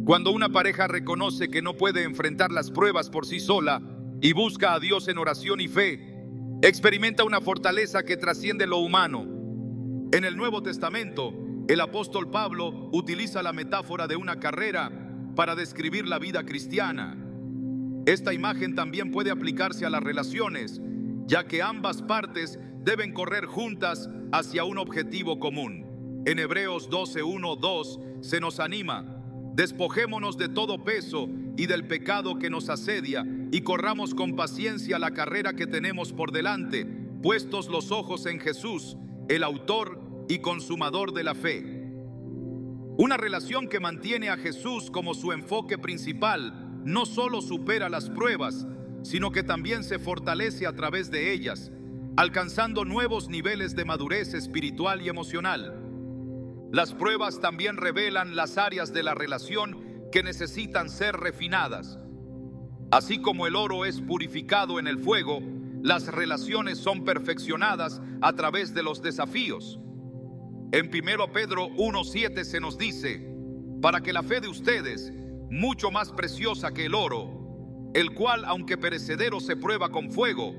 Cuando una pareja reconoce que no puede enfrentar las pruebas por sí sola y busca a Dios en oración y fe, experimenta una fortaleza que trasciende lo humano. En el Nuevo Testamento, el apóstol Pablo utiliza la metáfora de una carrera para describir la vida cristiana. Esta imagen también puede aplicarse a las relaciones, ya que ambas partes deben correr juntas hacia un objetivo común. En Hebreos 12:1-2 se nos anima: despojémonos de todo peso y del pecado que nos asedia y corramos con paciencia la carrera que tenemos por delante, puestos los ojos en Jesús, el autor y consumador de la fe. Una relación que mantiene a Jesús como su enfoque principal no solo supera las pruebas, sino que también se fortalece a través de ellas, alcanzando nuevos niveles de madurez espiritual y emocional. Las pruebas también revelan las áreas de la relación que necesitan ser refinadas. Así como el oro es purificado en el fuego, las relaciones son perfeccionadas a través de los desafíos. En 1 Pedro 1:7 se nos dice: para que la fe de ustedes, mucho más preciosa que el oro, el cual, aunque perecedero, se prueba con fuego,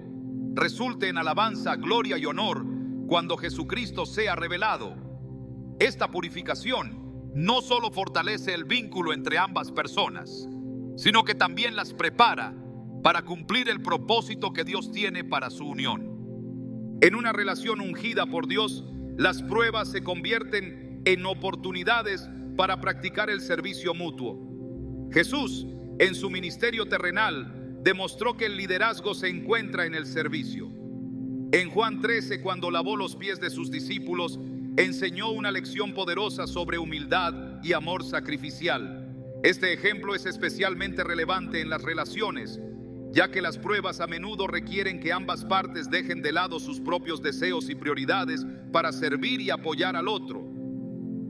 resulte en alabanza, gloria y honor cuando Jesucristo sea revelado. Esta purificación no solo fortalece el vínculo entre ambas personas, sino que también las prepara para cumplir el propósito que Dios tiene para su unión. En una relación ungida por Dios, las pruebas se convierten en oportunidades para practicar el servicio mutuo. Jesús, en su ministerio terrenal, demostró que el liderazgo se encuentra en el servicio. En Juan 13, cuando lavó los pies de sus discípulos, enseñó una lección poderosa sobre humildad y amor sacrificial. Este ejemplo es especialmente relevante en las relaciones, ya que las pruebas a menudo requieren que ambas partes dejen de lado sus propios deseos y prioridades para servir y apoyar al otro.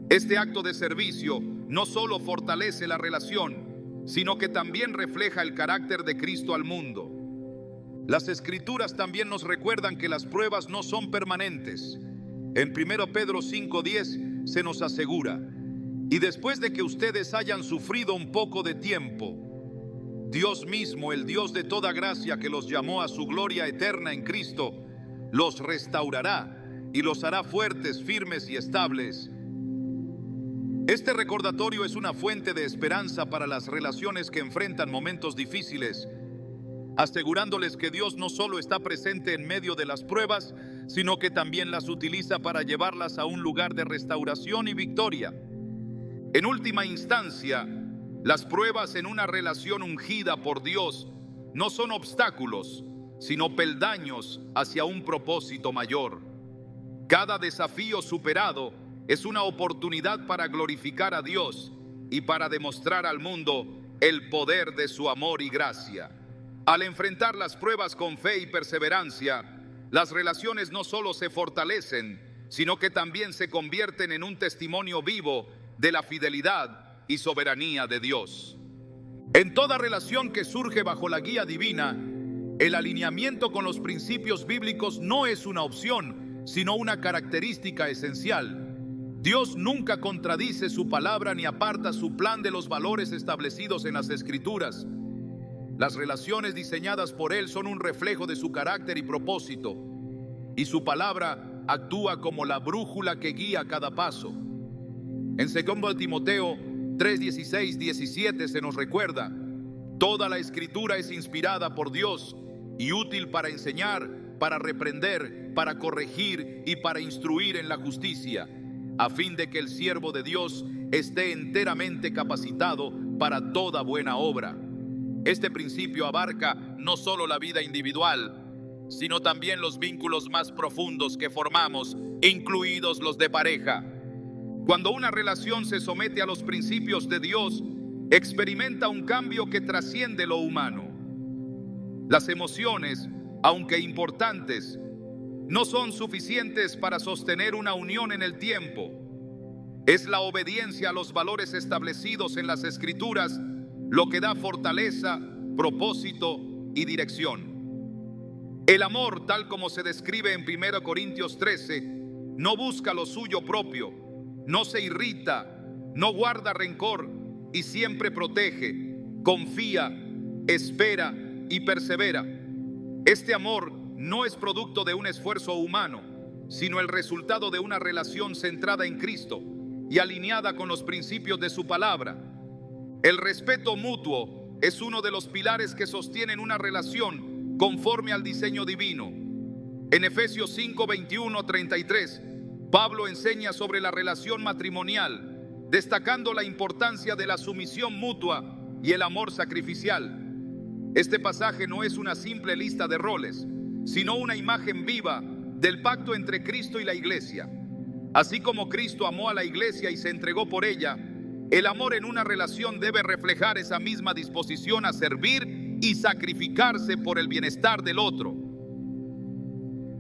Este acto de servicio no solo fortalece la relación, sino que también refleja el carácter de Cristo al mundo. Las Escrituras también nos recuerdan que las pruebas no son permanentes. En 1 Pedro 5:10 se nos asegura: y después de que ustedes hayan sufrido un poco de tiempo, Dios mismo, el Dios de toda gracia que los llamó a su gloria eterna en Cristo, los restaurará y los hará fuertes, firmes y estables. Este recordatorio es una fuente de esperanza para las relaciones que enfrentan momentos difíciles, asegurándoles que Dios no solo está presente en medio de las pruebas, sino que también las utiliza para llevarlas a un lugar de restauración y victoria. En última instancia, Las pruebas en una relación ungida por Dios no son obstáculos, sino peldaños hacia un propósito mayor. Cada desafío superado es una oportunidad para glorificar a Dios y para demostrar al mundo el poder de su amor y gracia. Al enfrentar las pruebas con fe y perseverancia, las relaciones no solo se fortalecen, sino que también se convierten en un testimonio vivo de la fidelidad y soberanía de Dios. En toda relación que surge bajo la guía divina, el alineamiento con los principios bíblicos no es una opción, sino una característica esencial. Dios nunca contradice su palabra ni aparta su plan de los valores establecidos en las Escrituras. Las relaciones diseñadas por Él son un reflejo de su carácter y propósito, y su palabra actúa como la brújula que guía cada paso. En 2 Timoteo 3:16-17 se nos recuerda: toda la Escritura es inspirada por Dios y útil para enseñar, para reprender, para corregir y para instruir en la justicia, a fin de que el siervo de Dios esté enteramente capacitado para toda buena obra. Este principio abarca no solo la vida individual, sino también los vínculos más profundos que formamos, incluidos los de pareja. Cuando una relación se somete a los principios de Dios, experimenta un cambio que trasciende lo humano. Las emociones, aunque importantes, no son suficientes para sostener una unión en el tiempo. Es la obediencia a los valores establecidos en las Escrituras lo que da fortaleza, propósito y dirección. El amor, tal como se describe en 1 Corintios 13, no busca lo suyo propio, no se irrita, no guarda rencor y siempre protege, confía, espera y persevera. Este amor no es producto de un esfuerzo humano, sino el resultado de una relación centrada en Cristo y alineada con los principios de su palabra. El respeto mutuo es uno de los pilares que sostienen una relación conforme al diseño divino. En Efesios 5:21-33, Pablo enseña sobre la relación matrimonial, destacando la importancia de la sumisión mutua y el amor sacrificial. Este pasaje no es una simple lista de roles, sino una imagen viva del pacto entre Cristo y la iglesia. Así como Cristo amó a la iglesia y se entregó por ella, el amor en una relación debe reflejar esa misma disposición a servir y sacrificarse por el bienestar del otro.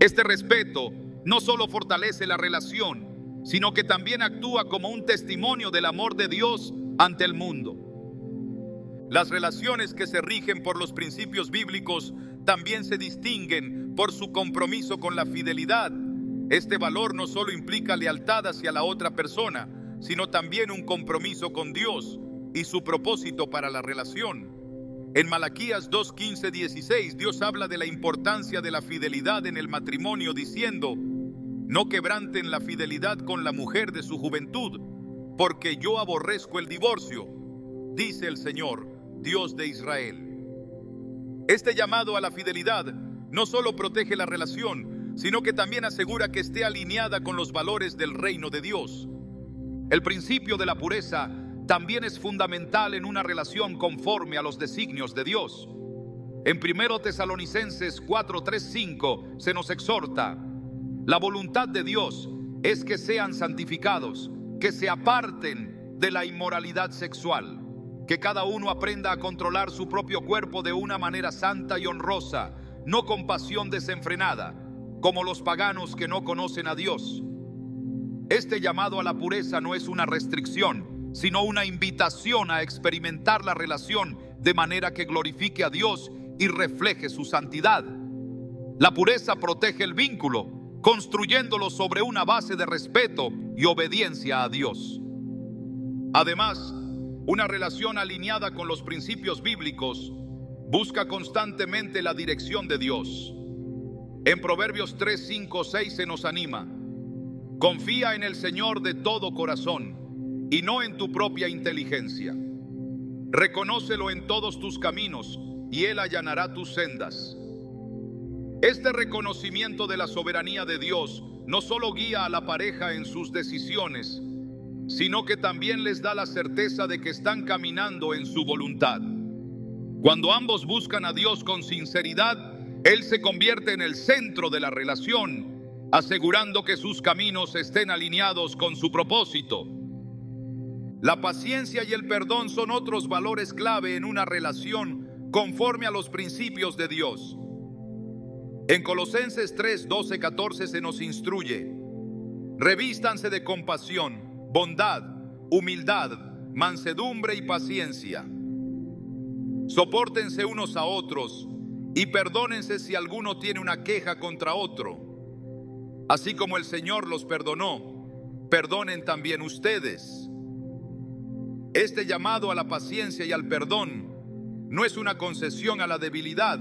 Este respeto no solo fortalece la relación, sino que también actúa como un testimonio del amor de Dios ante el mundo. Las relaciones que se rigen por los principios bíblicos también se distinguen por su compromiso con la fidelidad. Este valor no solo implica lealtad hacia la otra persona, sino también un compromiso con Dios y su propósito para la relación. En Malaquías 2:15-16, Dios habla de la importancia de la fidelidad en el matrimonio, diciendo: no quebranten la fidelidad con la mujer de su juventud, porque yo aborrezco el divorcio, dice el Señor, Dios de Israel. Este llamado a la fidelidad no solo protege la relación, sino que también asegura que esté alineada con los valores del reino de Dios. El principio de la pureza también es fundamental en una relación conforme a los designios de Dios. En 1 Tesalonicenses 4:3-5 se nos exhorta: la voluntad de Dios es que sean santificados, que se aparten de la inmoralidad sexual, que cada uno aprenda a controlar su propio cuerpo de una manera santa y honrosa, no con pasión desenfrenada, como los paganos que no conocen a Dios. Este llamado a la pureza no es una restricción, sino una invitación a experimentar la relación de manera que glorifique a Dios y refleje su santidad. La pureza protege el vínculo, construyéndolo sobre una base de respeto y obediencia a Dios. Además, una relación alineada con los principios bíblicos busca constantemente la dirección de Dios. En Proverbios 3:5-6 se nos anima: confía en el Señor de todo corazón y no en tu propia inteligencia. Reconócelo en todos tus caminos y Él allanará tus sendas. Este reconocimiento de la soberanía de Dios no solo guía a la pareja en sus decisiones, sino que también les da la certeza de que están caminando en su voluntad. Cuando ambos buscan a Dios con sinceridad, Él se convierte en el centro de la relación, asegurando que sus caminos estén alineados con su propósito. La paciencia y el perdón son otros valores clave en una relación conforme a los principios de Dios. En Colosenses 3, 12, 14 se nos instruye: revístanse de compasión, bondad, humildad, mansedumbre y paciencia. Sopórtense unos a otros y perdónense si alguno tiene una queja contra otro. Así como el Señor los perdonó, perdonen también ustedes. Este llamado a la paciencia y al perdón no es una concesión a la debilidad,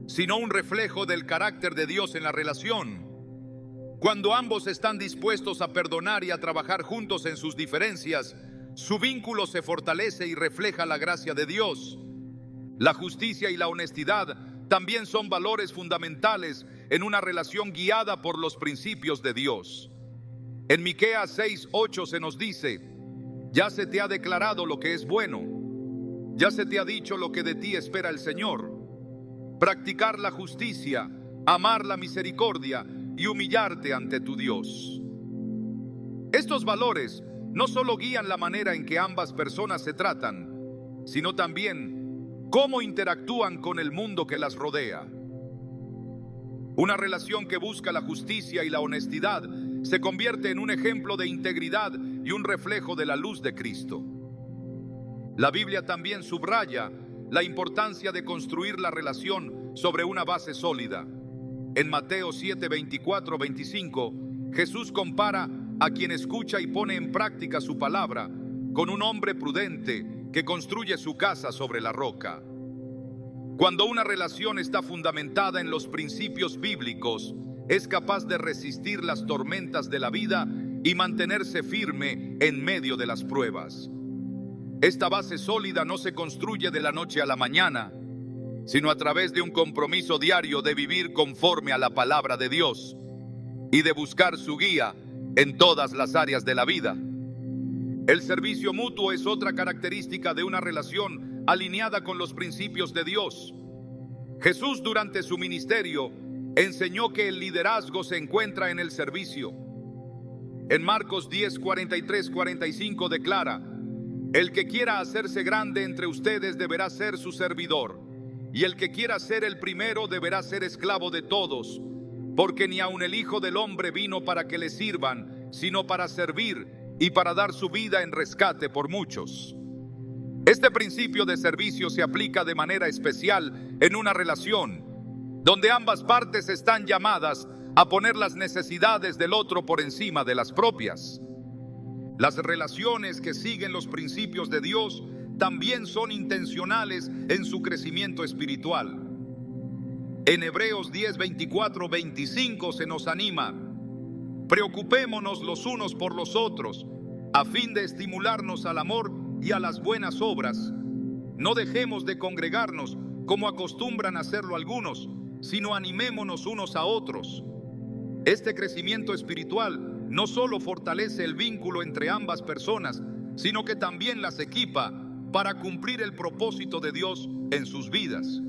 sino un reflejo del carácter de Dios en la relación. Cuando ambos están dispuestos a perdonar y a trabajar juntos en sus diferencias, su vínculo se fortalece y refleja la gracia de Dios. La justicia y la honestidad también son valores fundamentales en una relación guiada por los principios de Dios. En Miqueas 6:8 se nos dice: ya se te ha declarado lo que es bueno, ya se te ha dicho lo que de ti espera el Señor: practicar la justicia, amar la misericordia y humillarte ante tu Dios. Estos valores no solo guían la manera en que ambas personas se tratan, sino también cómo interactúan con el mundo que las rodea. Una relación que busca la justicia y la honestidad se convierte en un ejemplo de integridad y un reflejo de la luz de Cristo. La Biblia también subraya la importancia de construir la relación sobre una base sólida. En Mateo 7, 24, 25, Jesús compara a quien escucha y pone en práctica su palabra con un hombre prudente que construye su casa sobre la roca. Cuando una relación está fundamentada en los principios bíblicos, es capaz de resistir las tormentas de la vida y mantenerse firme en medio de las pruebas. Esta base sólida no se construye de la noche a la mañana, sino a través de un compromiso diario de vivir conforme a la palabra de Dios y de buscar su guía en todas las áreas de la vida. El servicio mutuo es otra característica de una relación alineada con los principios de Dios. Jesús, durante su ministerio, enseñó que el liderazgo se encuentra en el servicio. En Marcos 10, 43, 45 declara: el que quiera hacerse grande entre ustedes deberá ser su servidor, y el que quiera ser el primero deberá ser esclavo de todos, porque ni aun el Hijo del Hombre vino para que le sirvan, sino para servir y para dar su vida en rescate por muchos. Este principio de servicio se aplica de manera especial en una relación donde ambas partes están llamadas a poner las necesidades del otro por encima de las propias. Las relaciones que siguen los principios de Dios también son intencionales en su crecimiento espiritual. En Hebreos 10, 24, 25 se nos anima: preocupémonos los unos por los otros, a fin de estimularnos al amor y a las buenas obras. No dejemos de congregarnos, como acostumbran hacerlo algunos, sino animémonos unos a otros. Este crecimiento espiritual no solo fortalece el vínculo entre ambas personas, sino que también las equipa para cumplir el propósito de Dios en sus vidas.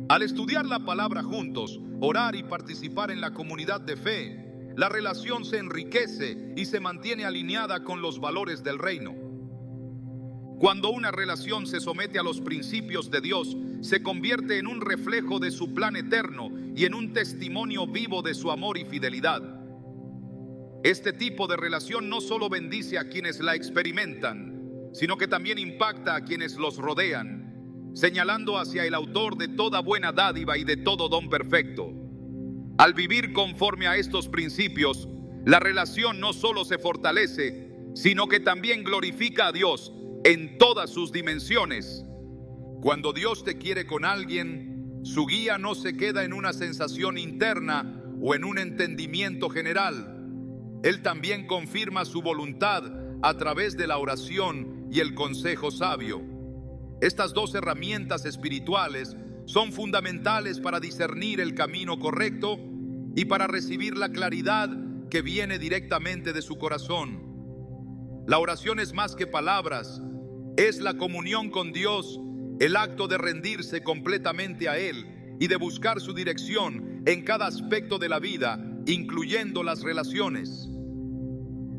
Al estudiar la palabra juntos, orar y participar en la comunidad de fe, la relación se enriquece y se mantiene alineada con los valores del reino. Cuando una relación se somete a los principios de Dios, se convierte en un reflejo de su plan eterno y en un testimonio vivo de su amor y fidelidad. Este tipo de relación no solo bendice a quienes la experimentan, sino que también impacta a quienes los rodean, señalando hacia el autor de toda buena dádiva y de todo don perfecto. Al vivir conforme a estos principios, la relación no solo se fortalece, sino que también glorifica a Dios en todas sus dimensiones. Cuando Dios te quiere con alguien, su guía no se queda en una sensación interna o en un entendimiento general. Él también confirma su voluntad a través de la oración y el consejo sabio. Estas dos herramientas espirituales son fundamentales para discernir el camino correcto y para recibir la claridad que viene directamente de su corazón. La oración es más que palabras, es la comunión con Dios, el acto de rendirse completamente a Él y de buscar su dirección en cada aspecto de la vida, incluyendo las relaciones.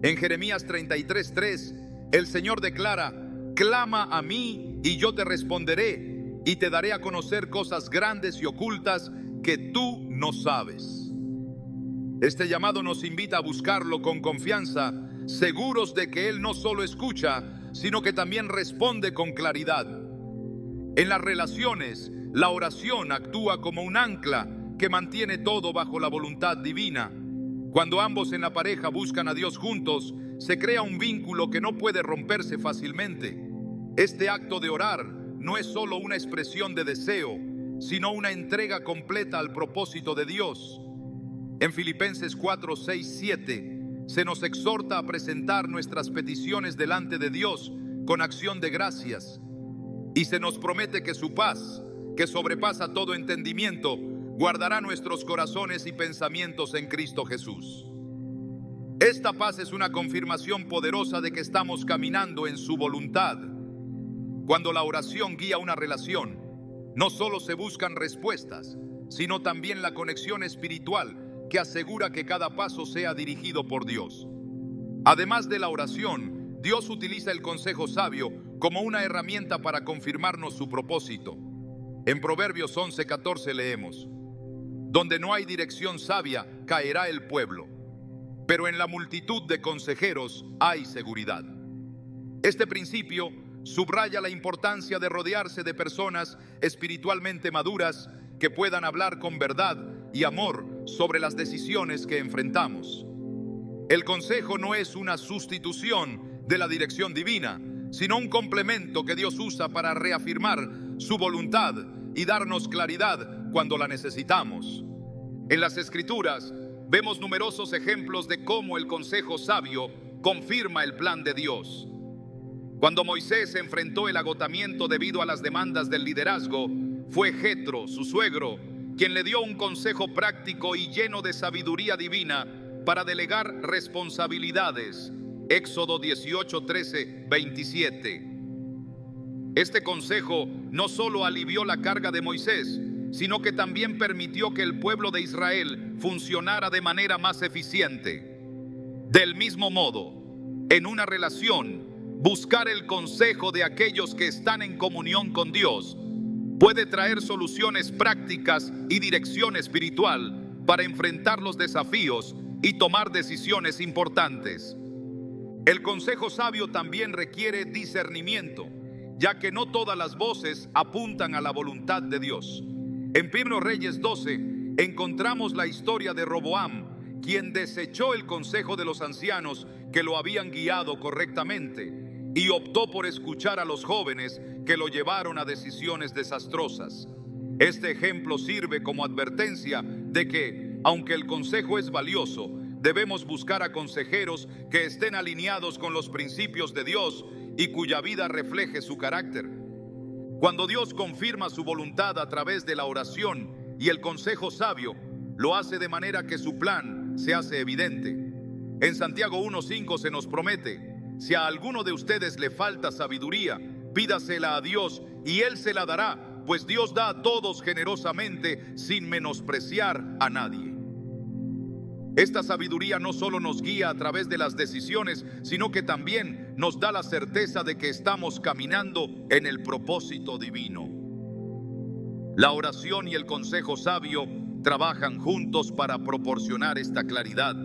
En Jeremías 33:3, el Señor declara: clama a mí y yo te responderé y te daré a conocer cosas grandes y ocultas que tú no sabes. Este llamado nos invita a buscarlo con confianza, seguros de que Él no solo escucha, sino que también responde con claridad. En las relaciones, la oración actúa como un ancla que mantiene todo bajo la voluntad divina. Cuando ambos en la pareja buscan a Dios juntos, se crea un vínculo que no puede romperse fácilmente. Este acto de orar no es solo una expresión de deseo, sino una entrega completa al propósito de Dios. En Filipenses 4, 6, 7 se nos exhorta a presentar nuestras peticiones delante de Dios con acción de gracias. Y se nos promete que su paz, que sobrepasa todo entendimiento, guardará nuestros corazones y pensamientos en Cristo Jesús. Esta paz es una confirmación poderosa de que estamos caminando en su voluntad. Cuando la oración guía una relación, no solo se buscan respuestas, sino también la conexión espiritual que asegura que cada paso sea dirigido por Dios. Además de la oración, Dios utiliza el consejo sabio como una herramienta para confirmarnos su propósito. En Proverbios 11:14 leemos: donde no hay dirección sabia, caerá el pueblo, pero en la multitud de consejeros hay seguridad. Este principio subraya la importancia de rodearse de personas espiritualmente maduras que puedan hablar con verdad y amor sobre las decisiones que enfrentamos. El consejo no es una sustitución de la dirección divina, sino un complemento que Dios usa para reafirmar su voluntad y darnos claridad cuando la necesitamos. En las Escrituras vemos numerosos ejemplos de cómo el consejo sabio confirma el plan de Dios. Cuando Moisés enfrentó el agotamiento debido a las demandas del liderazgo, fue Jetro, su suegro, quien le dio un consejo práctico y lleno de sabiduría divina para delegar responsabilidades. Éxodo 18, 13, 27. Este consejo no solo alivió la carga de Moisés, sino que también permitió que el pueblo de Israel funcionara de manera más eficiente. Del mismo modo, en una relación, buscar el consejo de aquellos que están en comunión con Dios puede traer soluciones prácticas y dirección espiritual para enfrentar los desafíos y tomar decisiones importantes. El consejo sabio también requiere discernimiento, ya que no todas las voces apuntan a la voluntad de Dios. En 1 Reyes 12 encontramos la historia de Roboam, quien desechó el consejo de los ancianos que lo habían guiado correctamente y optó por escuchar a los jóvenes que lo llevaron a decisiones desastrosas. Este ejemplo sirve como advertencia de que, aunque el consejo es valioso, debemos buscar a consejeros que estén alineados con los principios de Dios y cuya vida refleje su carácter. Cuando Dios confirma su voluntad a través de la oración y el consejo sabio, lo hace de manera que su plan se hace evidente. En Santiago 1:5 se nos promete: si a alguno de ustedes le falta sabiduría, pídasela a Dios y Él se la dará, pues Dios da a todos generosamente sin menospreciar a nadie. Esta sabiduría no solo nos guía a través de las decisiones, sino que también nos da la certeza de que estamos caminando en el propósito divino. La oración y el consejo sabio trabajan juntos para proporcionar esta claridad,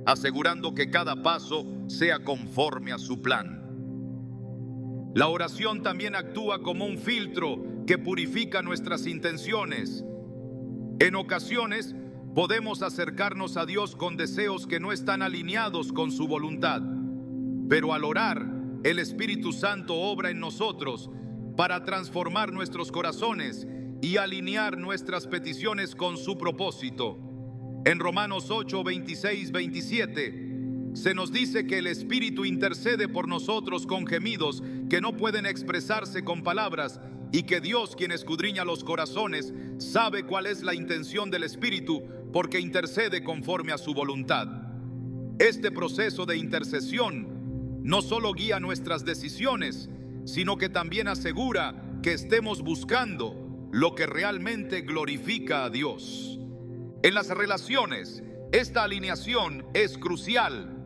asegurando que cada paso sea conforme a su plan. La oración también actúa como un filtro que purifica nuestras intenciones. En ocasiones, podemos acercarnos a Dios con deseos que no están alineados con su voluntad, pero al orar, el Espíritu Santo obra en nosotros para transformar nuestros corazones y alinear nuestras peticiones con su propósito. En Romanos 8, 26, 27, se nos dice que el Espíritu intercede por nosotros con gemidos que no pueden expresarse con palabras, y que Dios, quien escudriña los corazones, sabe cuál es la intención del Espíritu, porque intercede conforme a su voluntad. Este proceso de intercesión no solo guía nuestras decisiones, sino que también asegura que estemos buscando lo que realmente glorifica a Dios. En las relaciones, esta alineación es crucial.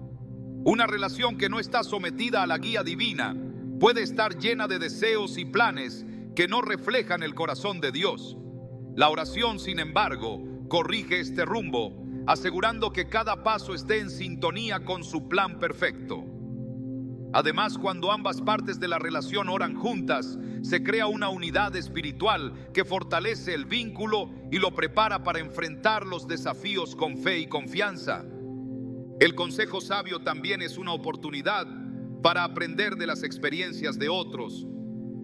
Una relación que no está sometida a la guía divina puede estar llena de deseos y planes que no reflejan el corazón de Dios. La oración, sin embargo, corrige este rumbo, asegurando que cada paso esté en sintonía con su plan perfecto. Además, cuando ambas partes de la relación oran juntas, se crea una unidad espiritual que fortalece el vínculo y lo prepara para enfrentar los desafíos con fe y confianza. El consejo sabio también es una oportunidad para aprender de las experiencias de otros.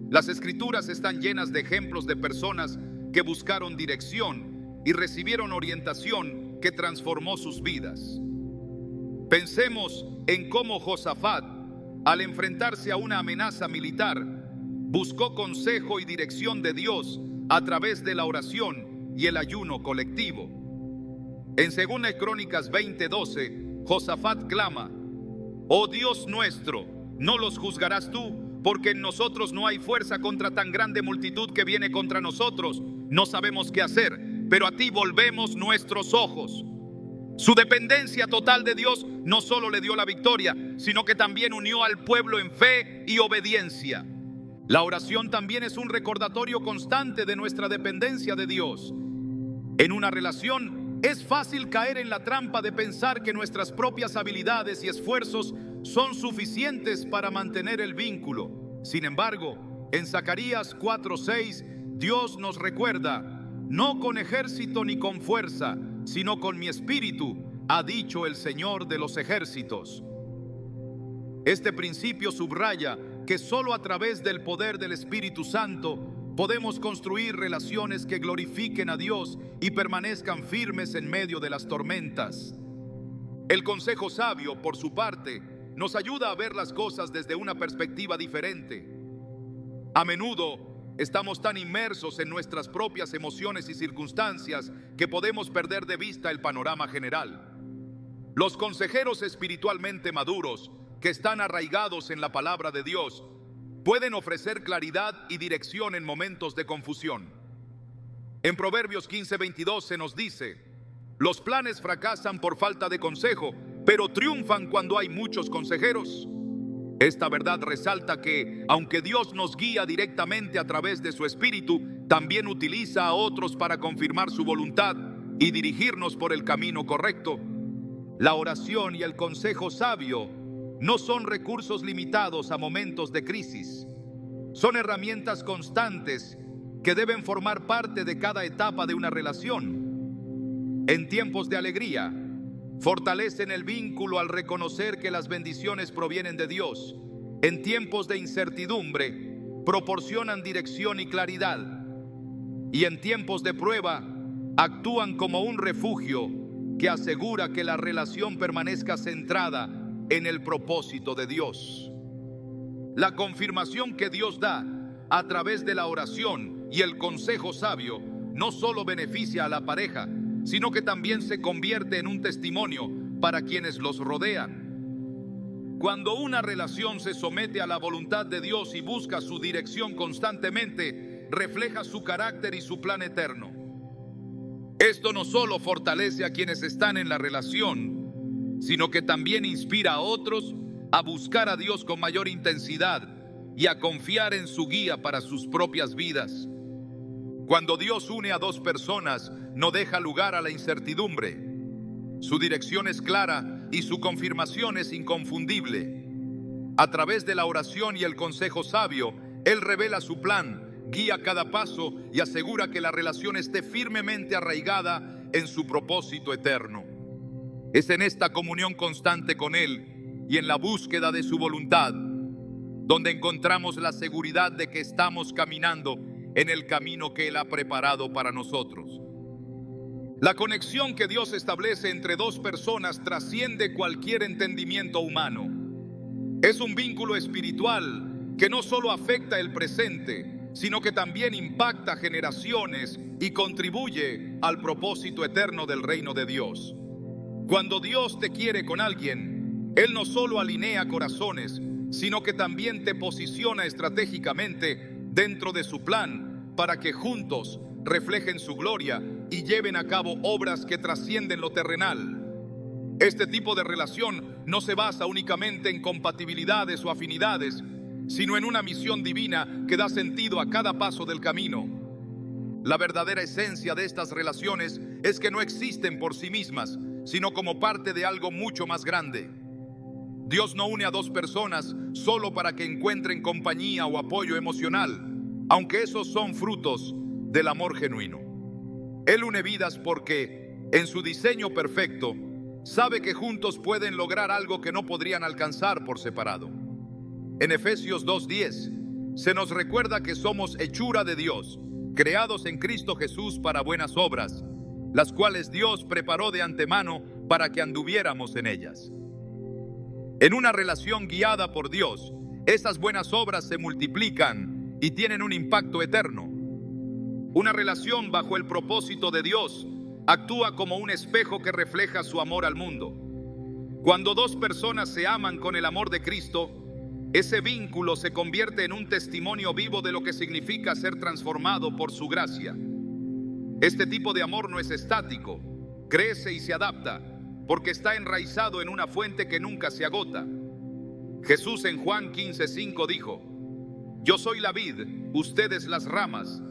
Las Escrituras están llenas de ejemplos de personas que buscaron dirección y recibieron orientación que transformó sus vidas. Pensemos en cómo Josafat, al enfrentarse a una amenaza militar, buscó consejo y dirección de Dios a través de la oración y el ayuno colectivo. En 2 Crónicas 20:12, Josafat clama: «Oh Dios nuestro, ¿no los juzgarás tú? Porque en nosotros no hay fuerza contra tan grande multitud que viene contra nosotros. No sabemos qué hacer, pero a ti volvemos nuestros ojos». Su dependencia total de Dios no solo le dio la victoria, sino que también unió al pueblo en fe y obediencia. La oración también es un recordatorio constante de nuestra dependencia de Dios. En una relación es fácil caer en la trampa de pensar que nuestras propias habilidades y esfuerzos son suficientes para mantener el vínculo. Sin embargo, en Zacarías 4:6, Dios nos recuerda: «No con ejército ni con fuerza, sino con mi espíritu, ha dicho el Señor de los ejércitos». Este principio subraya que solo a través del poder del Espíritu Santo podemos construir relaciones que glorifiquen a Dios y permanezcan firmes en medio de las tormentas. El consejo sabio, por su parte, nos ayuda a ver las cosas desde una perspectiva diferente. A menudo estamos tan inmersos en nuestras propias emociones y circunstancias que podemos perder de vista el panorama general. Los consejeros espiritualmente maduros, que están arraigados en la palabra de Dios, pueden ofrecer claridad y dirección en momentos de confusión. En Proverbios 15:22 se nos dice: «Los planes fracasan por falta de consejo, pero triunfan cuando hay muchos consejeros». Esta verdad resalta que, aunque Dios nos guía directamente a través de su Espíritu, también utiliza a otros para confirmar su voluntad y dirigirnos por el camino correcto. La oración y el consejo sabio no son recursos limitados a momentos de crisis. Son herramientas constantes que deben formar parte de cada etapa de una relación. En tiempos de alegría, fortalecen el vínculo al reconocer que las bendiciones provienen de Dios. En tiempos de incertidumbre, proporcionan dirección y claridad. Y en tiempos de prueba, actúan como un refugio que asegura que la relación permanezca centrada en el propósito de Dios. La confirmación que Dios da a través de la oración y el consejo sabio no solo beneficia a la pareja, sino que también se convierte en un testimonio para quienes los rodean. Cuando una relación se somete a la voluntad de Dios y busca su dirección constantemente, refleja su carácter y su plan eterno. Esto no solo fortalece a quienes están en la relación, sino que también inspira a otros a buscar a Dios con mayor intensidad y a confiar en su guía para sus propias vidas. Cuando Dios une a dos personas, no deja lugar a la incertidumbre. Su dirección es clara y su confirmación es inconfundible. A través de la oración y el consejo sabio, Él revela su plan, guía cada paso y asegura que la relación esté firmemente arraigada en su propósito eterno. Es en esta comunión constante con Él y en la búsqueda de su voluntad donde encontramos la seguridad de que estamos caminando en el camino que Él ha preparado para nosotros. La conexión que Dios establece entre dos personas trasciende cualquier entendimiento humano. Es un vínculo espiritual que no solo afecta el presente, sino que también impacta generaciones y contribuye al propósito eterno del reino de Dios. Cuando Dios te quiere con alguien, Él no solo alinea corazones, sino que también te posiciona estratégicamente dentro de su plan para que juntos reflejen su gloria y lleven a cabo obras que trascienden lo terrenal. Este tipo de relación no se basa únicamente en compatibilidades o afinidades, sino en una misión divina que da sentido a cada paso del camino. La verdadera esencia de estas relaciones es que no existen por sí mismas, sino como parte de algo mucho más grande. Dios no une a dos personas solo para que encuentren compañía o apoyo emocional, aunque esos son frutos del amor genuino. Él une vidas porque, en su diseño perfecto, sabe que juntos pueden lograr algo que no podrían alcanzar por separado. En Efesios 2:10 se nos recuerda que somos hechura de Dios, creados en Cristo Jesús para buenas obras, las cuales Dios preparó de antemano para que anduviéramos en ellas. En una relación guiada por Dios, esas buenas obras se multiplican y tienen un impacto eterno. Una relación bajo el propósito de Dios actúa como un espejo que refleja su amor al mundo. Cuando dos personas se aman con el amor de Cristo, ese vínculo se convierte en un testimonio vivo de lo que significa ser transformado por su gracia. Este tipo de amor no es estático, crece y se adapta, porque está enraizado en una fuente que nunca se agota. Jesús en Juan 15:5 dijo: Yo soy la vid, ustedes las ramas.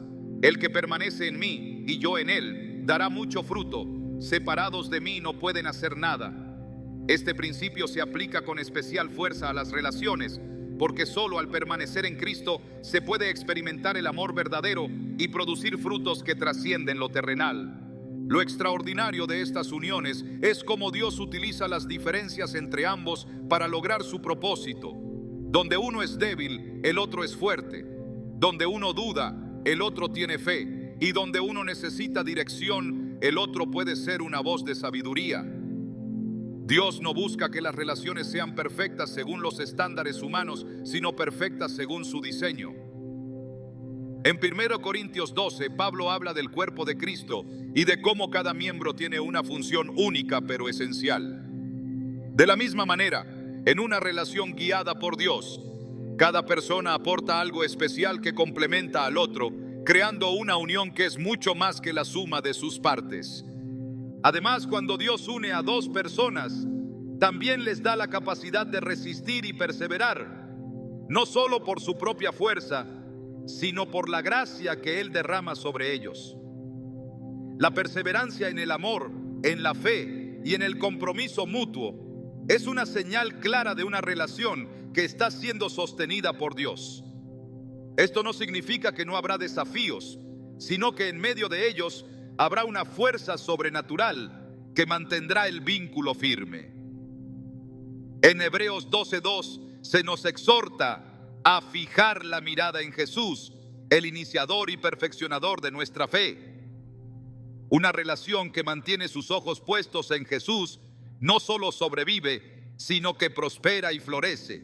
El que permanece en mí y yo en él, dará mucho fruto. Separados de mí no pueden hacer nada. Este principio se aplica con especial fuerza a las relaciones, porque solo al permanecer en Cristo se puede experimentar el amor verdadero y producir frutos que trascienden lo terrenal. Lo extraordinario de estas uniones es cómo Dios utiliza las diferencias entre ambos para lograr su propósito. Donde uno es débil, el otro es fuerte. Donde uno duda, el otro tiene fe. Y donde uno necesita dirección, el otro puede ser una voz de sabiduría. Dios no busca que las relaciones sean perfectas según los estándares humanos, sino perfectas según su diseño. En 1 Corintios 12, Pablo habla del cuerpo de Cristo y de cómo cada miembro tiene una función única pero esencial. De la misma manera, en una relación guiada por Dios, cada persona aporta algo especial que complementa al otro, creando una unión que es mucho más que la suma de sus partes. Además, cuando Dios une a dos personas, también les da la capacidad de resistir y perseverar, no solo por su propia fuerza, sino por la gracia que Él derrama sobre ellos. La perseverancia en el amor, en la fe y en el compromiso mutuo es una señal clara de una relación que está siendo sostenida por Dios. Esto no significa que no habrá desafíos, sino que en medio de ellos habrá una fuerza sobrenatural que mantendrá el vínculo firme. En Hebreos 12:2 se nos exhorta a fijar la mirada en Jesús, el iniciador y perfeccionador de nuestra fe. Una relación que mantiene sus ojos puestos en Jesús no solo sobrevive, sino que prospera y florece.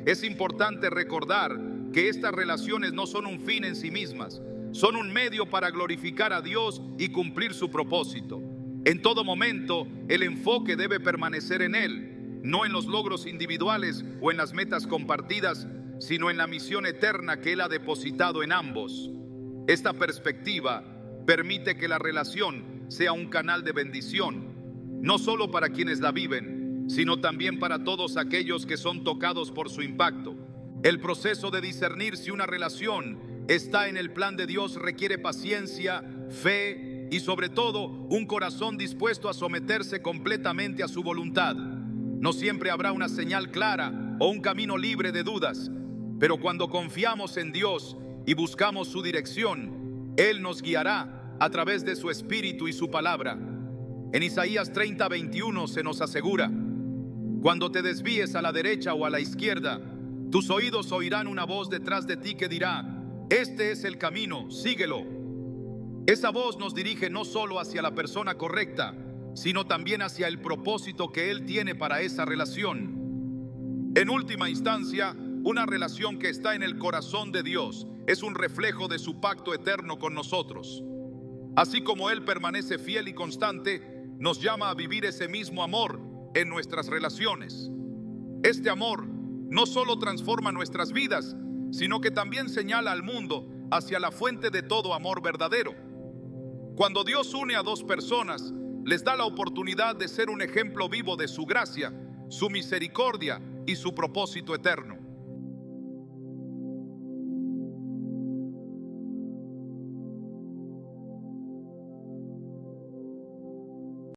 Es importante recordar que estas relaciones no son un fin en sí mismas, son un medio para glorificar a Dios y cumplir su propósito. En todo momento, el enfoque debe permanecer en Él, no en los logros individuales o en las metas compartidas, sino en la misión eterna que Él ha depositado en ambos. Esta perspectiva permite que la relación sea un canal de bendición, no solo para quienes la viven, sino también para todos aquellos que son tocados por su impacto. El proceso de discernir si una relación está en el plan de Dios requiere paciencia, fe y sobre todo un corazón dispuesto a someterse completamente a su voluntad. No siempre habrá una señal clara o un camino libre de dudas, pero cuando confiamos en Dios y buscamos su dirección, Él nos guiará a través de su Espíritu y su palabra. En Isaías 30:21 se nos asegura: cuando te desvíes a la derecha o a la izquierda, tus oídos oirán una voz detrás de ti que dirá: este es el camino, síguelo. Esa voz nos dirige no solo hacia la persona correcta, sino también hacia el propósito que Él tiene para esa relación. En última instancia, una relación que está en el corazón de Dios es un reflejo de su pacto eterno con nosotros. Así como Él permanece fiel y constante, nos llama a vivir ese mismo amor, en nuestras relaciones. Este amor no solo transforma nuestras vidas, sino que también señala al mundo hacia la fuente de todo amor verdadero. Cuando Dios une a dos personas, les da la oportunidad de ser un ejemplo vivo de su gracia, su misericordia y su propósito eterno.